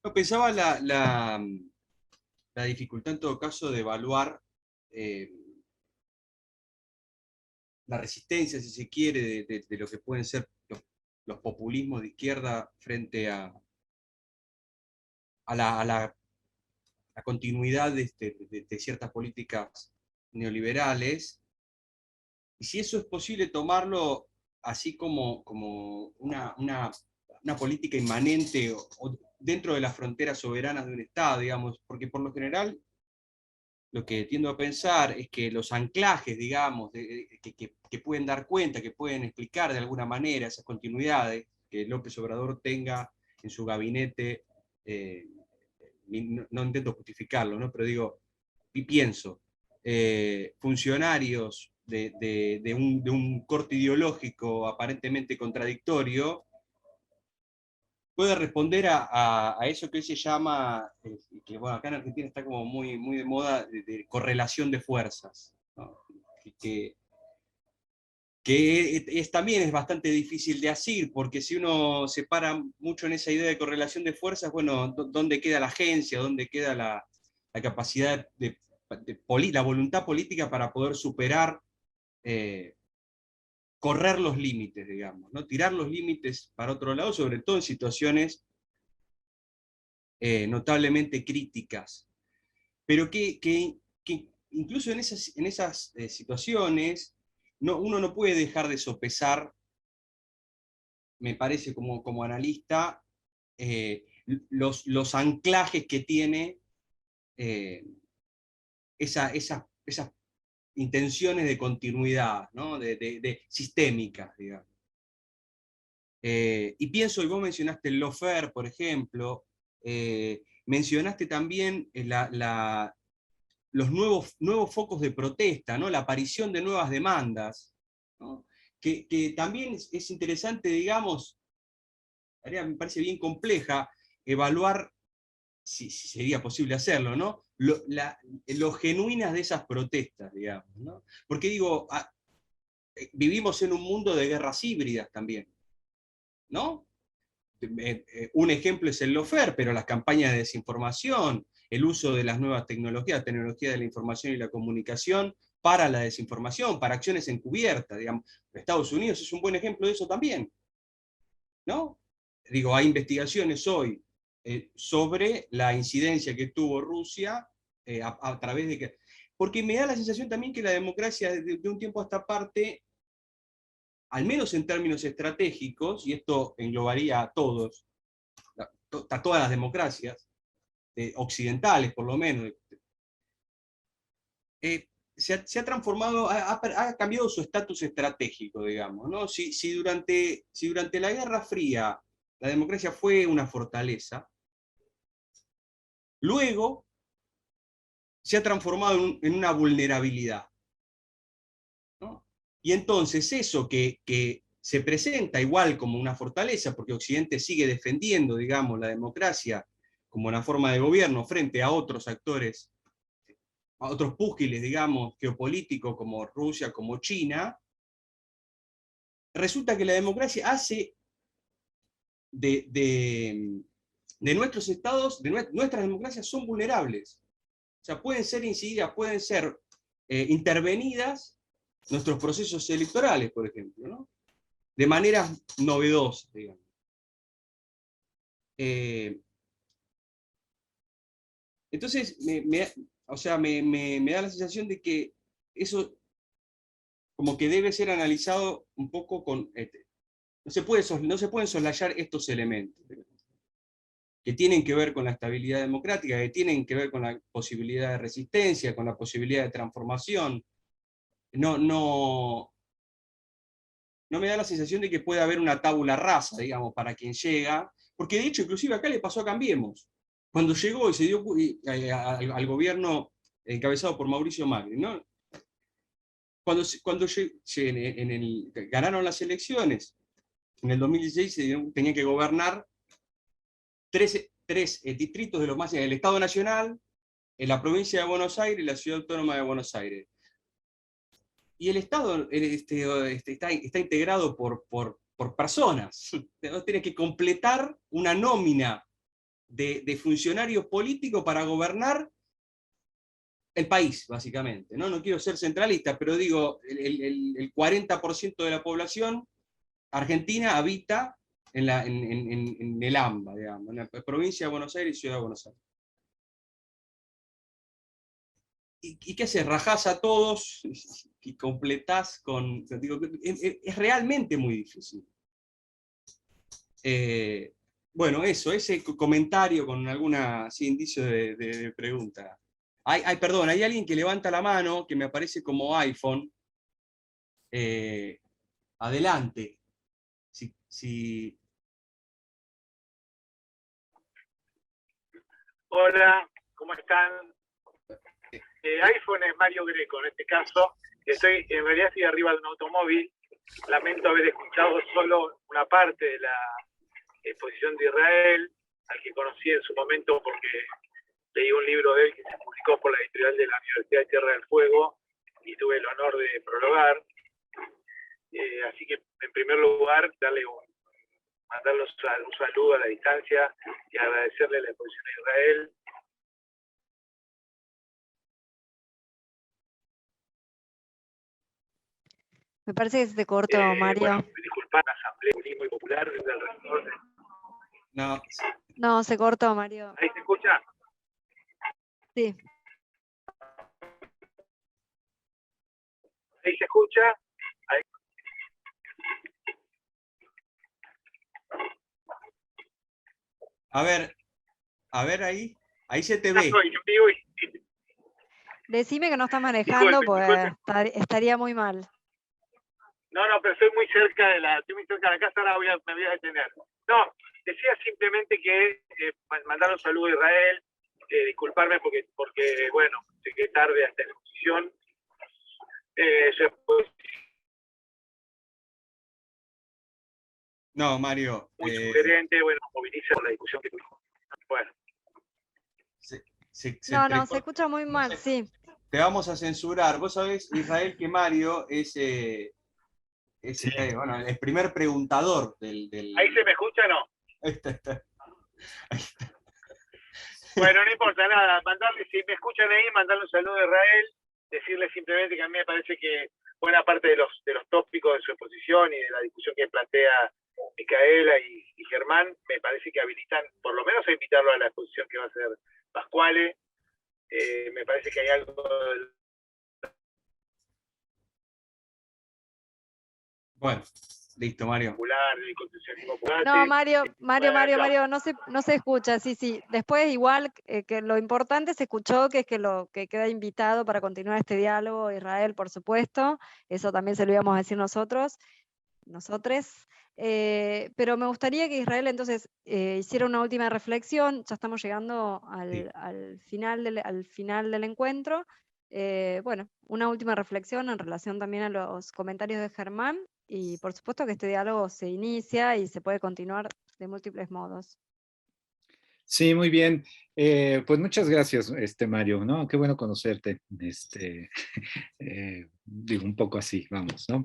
no, pensaba la dificultad en todo caso de evaluar eh, la resistencia, si se quiere, de lo que pueden ser los populismos de izquierda frente a la continuidad de ciertas políticas neoliberales, y si eso es posible tomarlo así como una política inmanente o dentro de las fronteras soberanas de un Estado, digamos, porque por lo general lo que tiendo a pensar es que los anclajes, digamos, que pueden dar cuenta, que pueden explicar de alguna manera esas continuidades que López Obrador tenga en su gabinete, no intento justificarlo, ¿no? Pero digo, y pienso, funcionarios de un corte ideológico aparentemente contradictorio, puede responder a eso que hoy se llama, que bueno, acá en Argentina está como muy de moda, de correlación de fuerzas, ¿no? que, también es bastante difícil de asir, porque si uno se para mucho en esa idea de correlación de fuerzas, bueno, ¿dónde queda la agencia? ¿Dónde queda la capacidad la voluntad política para poder superar, correr los límites, digamos, ¿no? Tirar los límites para otro lado, sobre todo en situaciones notablemente críticas, pero que incluso en esas situaciones uno no puede dejar de sopesar, me parece como analista, los anclajes que tiene esas intenciones de continuidad, ¿no? de sistémicas, digamos. Y pienso, y vos mencionaste el lawfare, por ejemplo, mencionaste también los nuevos focos de protesta, ¿no? La aparición de nuevas demandas, ¿no? Que también es interesante, digamos, me parece bien compleja, evaluar, si sería posible hacerlo, ¿no? Lo genuinas de esas protestas, digamos, ¿no? Porque digo, vivimos en un mundo de guerras híbridas también, ¿no? Un ejemplo es el lawfare, pero las campañas de desinformación, el uso de las nuevas tecnologías, tecnología de la información y la comunicación para la desinformación, para acciones encubiertas, digamos. Estados Unidos es un buen ejemplo de eso también, ¿no? Digo, hay investigaciones hoy sobre la incidencia que tuvo Rusia a través de que... Porque me da la sensación también que la democracia de un tiempo a esta parte, al menos en términos estratégicos, y esto englobaría a todas las democracias, occidentales por lo menos, se ha transformado, ha cambiado su estatus estratégico, digamos, ¿no? Si durante la Guerra Fría la democracia fue una fortaleza, luego se ha transformado en una vulnerabilidad, ¿no? Y entonces eso que se presenta igual como una fortaleza, porque Occidente sigue defendiendo, digamos, la democracia como una forma de gobierno frente a otros actores, a otros púgiles, digamos, geopolíticos como Rusia, como China, resulta que la democracia hace de nuestros estados, nuestras democracias son vulnerables. O sea, pueden ser incididas, pueden ser intervenidas nuestros procesos electorales, por ejemplo, ¿no? De maneras novedosas, digamos. Entonces, o sea, me da la sensación de que eso como que debe ser analizado un poco con... no se pueden soslayar estos elementos que tienen que ver con la estabilidad democrática, que tienen que ver con la posibilidad de resistencia, con la posibilidad de transformación. No me da la sensación de que pueda haber una tabula rasa, digamos, para quien llega, porque de hecho, inclusive acá le pasó a Cambiemos, cuando llegó y se dio al gobierno encabezado por Mauricio Macri, ¿no? Cuando ganaron las elecciones, en el 2016 tenían que gobernar tres distritos de los más, el Estado Nacional, en la provincia de Buenos Aires y la Ciudad Autónoma de Buenos Aires. Y el Estado está integrado por personas. Tienes que completar una nómina de funcionarios políticos para gobernar el país, básicamente. No quiero ser centralista, pero digo, el 40% de la población argentina habita en el AMBA, digamos, en la provincia de Buenos Aires y Ciudad de Buenos Aires. ¿Y qué haces? Rajás a todos y completás con... Digo, es realmente muy difícil. Bueno, ese comentario con alguna indicio de pregunta. Perdón, hay alguien que levanta la mano que me aparece como iPhone. Adelante. Si... Hola, ¿cómo están? iPhone es Mario Greco, en este caso. En realidad estoy arriba de un automóvil. Lamento haber escuchado solo una parte de la exposición de Israel, al que conocí en su momento porque leí un libro de él que se publicó por la editorial de la Universidad de Tierra del Fuego y tuve el honor de prologar. Así que, en primer lugar, mandarle un saludo a la distancia y agradecerle la exposición de Israel. Me parece que se te cortó, Mario. Bueno, disculpad, la asamblea muy popular desde alrededor de... No, se cortó, Mario. ¿Ahí se escucha? Sí. ¿Ahí se escucha? Ahí. A ver ahí se te ve. Decime que no estás manejando, pues estaría muy mal. No, pero estoy muy cerca de la casa, ahora me voy a detener. No, decía simplemente que mandar un saludo a Israel, disculparme porque bueno, llegué tarde a esta exposición. No, Mario. Muy sugerente, bueno, moviliza la discusión que tuvimos. Bueno. Se escucha muy mal, sí. Te vamos a censurar. Vos sabés, Israel, que Mario es bueno, el primer preguntador del... ¿Ahí se me escucha o no? Ahí está. Bueno, no importa nada. Si me escuchan ahí, mandarle un saludo a Israel, decirle simplemente que a mí me parece que buena parte de los tópicos de su exposición y de la discusión que plantea Micaela y Germán, me parece que habilitan, por lo menos a invitarlo a la exposición que va a hacer Pascuale. Me parece que hay algo... Bueno, Listo, Mario. Popular, del contencionismo popular. No, Mario, no se escucha, sí. Después igual que lo importante se escuchó, que es que queda invitado para continuar este diálogo, Israel, por supuesto, eso también se lo íbamos a decir nosotros, nosotres. Pero me gustaría que Israel entonces hiciera una última reflexión, ya estamos llegando al final del encuentro. Bueno, una última reflexión en relación también a los comentarios de Germán, y por supuesto que este diálogo se inicia y se puede continuar de múltiples modos. Sí, muy bien. Pues muchas gracias, Mario, ¿no? Qué bueno conocerte. Digo, un poco así, vamos, ¿no?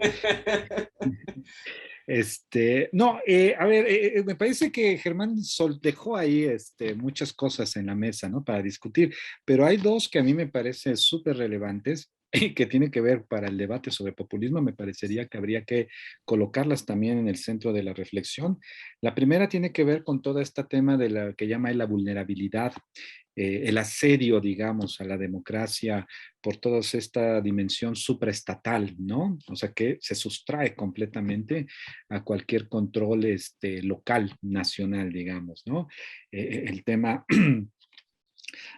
No, a ver, me parece que Germán dejó ahí muchas cosas en la mesa, ¿no? Para discutir, pero hay dos que a mí me parecen súper relevantes y que tienen que ver para el debate sobre populismo. Me parecería que habría que colocarlas también en el centro de la reflexión. La primera tiene que ver con todo este tema de la que llama la vulnerabilidad, el asedio, digamos, a la democracia por toda esta dimensión supraestatal, ¿no? O sea, que se sustrae completamente a cualquier control local, nacional, digamos, ¿no? El tema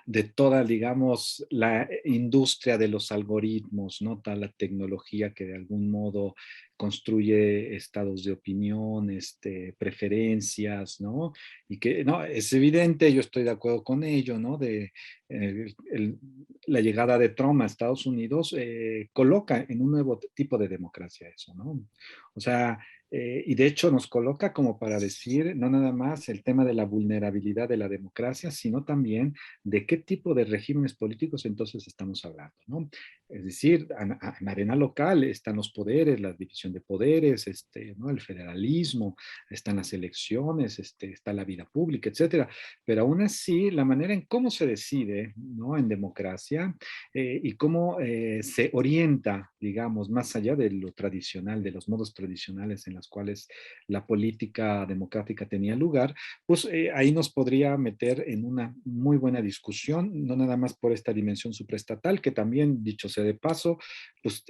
de toda, digamos, la industria de los algoritmos, ¿no? Toda la tecnología que de algún modo construye estados de opinión, preferencias, ¿no? Y que, no, es evidente, yo estoy de acuerdo con ello, ¿no? La llegada de Trump a Estados Unidos coloca en un nuevo tipo de democracia eso, ¿no? O sea, y de hecho nos coloca como para decir, no nada más el tema de la vulnerabilidad de la democracia, sino también de qué tipo de regímenes políticos entonces estamos hablando, ¿no? Es decir, en arena local están los poderes, la división de poderes, ¿no? El federalismo, están las elecciones, está la vida pública, etcétera. Pero aún así, la manera en cómo se decide, ¿no? En democracia y cómo se orienta, digamos, más allá de lo tradicional, de los modos tradicionales en los cuales la política democrática tenía lugar, pues ahí nos podría meter en una muy buena discusión, no nada más por esta dimensión supraestatal, que también, dicho sea de paso, pues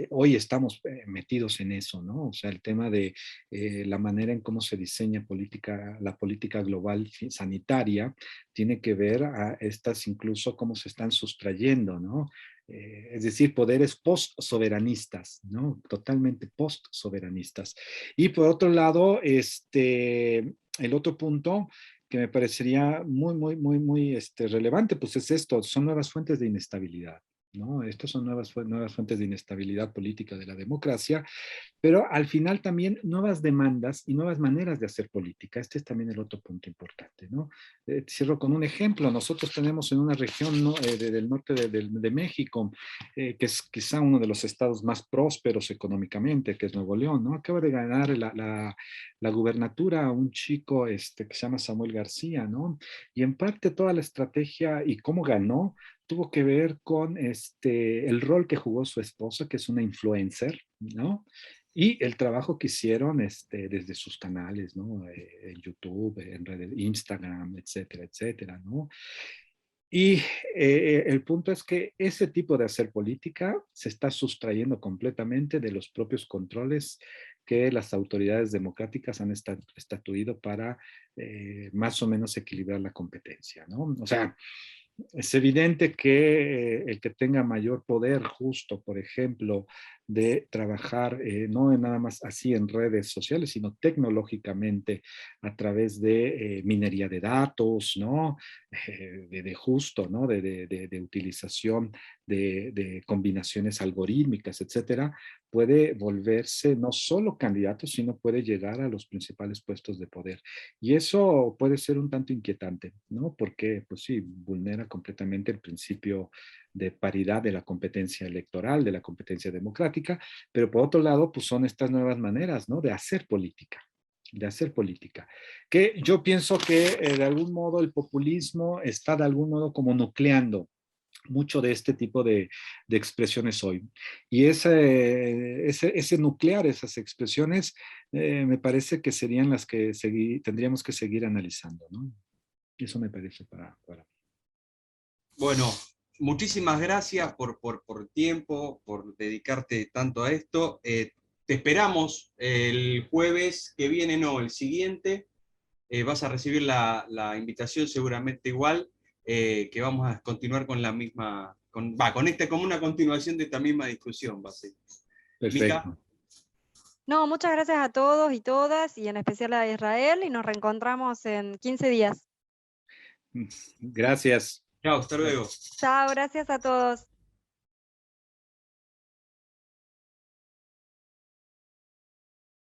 hoy estamos metidos en eso, ¿no? O sea, el tema de la manera en cómo se diseña la política global sanitaria tiene que ver a estas incluso cómo se están sustrayendo, ¿no? Es decir, poderes post-soberanistas, ¿no? Totalmente post-soberanistas. Y por otro lado, el otro punto que me parecería muy relevante, pues es esto, son nuevas fuentes de inestabilidad, ¿no? Estas son nuevas fuentes de inestabilidad política de la democracia, pero al final también nuevas demandas y nuevas maneras de hacer política. Este es también el otro punto importante, ¿no? Cierro con un ejemplo. Nosotros tenemos en una región, ¿no? Del norte de México, que es quizá uno de los estados más prósperos económicamente, que es Nuevo León, ¿no? Acaba de ganar la gubernatura a un chico que se llama Samuel García, ¿no? Y en parte toda la estrategia y cómo ganó tuvo que ver con el rol que jugó su esposa, que es una influencer, ¿no? Y el trabajo que hicieron desde sus canales, ¿no? En YouTube, en redes, Instagram, etcétera, etcétera, ¿no? Y el punto es que ese tipo de hacer política se está sustrayendo completamente de los propios controles que las autoridades democráticas han estatuido para más o menos equilibrar la competencia, ¿no? O sea, es evidente que el que tenga mayor poder justo, por ejemplo, de trabajar no nada más así en redes sociales, sino tecnológicamente a través de minería de datos, ¿no? De justo, ¿no? De utilización de combinaciones algorítmicas, etcétera, puede volverse no solo candidato, sino puede llegar a los principales puestos de poder. Y eso puede ser un tanto inquietante, ¿no? Porque, pues sí, vulnera completamente el principio de paridad de la competencia electoral, de la competencia democrática, pero por otro lado, pues son estas nuevas maneras, ¿no? De hacer política, que yo pienso que de algún modo el populismo está de algún modo como nucleando mucho de este tipo de expresiones hoy. Y ese nuclear, esas expresiones, me parece que serían las que tendríamos que seguir analizando, ¿no? Eso me parece para mí. Bueno, muchísimas gracias por tiempo, por dedicarte tanto a esto. te esperamos el jueves que viene, no, el siguiente. Vas a recibir la invitación seguramente igual, que vamos a continuar con la misma, con una continuación de esta misma discusión. Va a ser. Perfecto. Mica. No, muchas gracias a todos y todas, y en especial a Israel, y nos reencontramos en 15 días. Gracias. Chao, hasta luego. Chao, gracias a todos.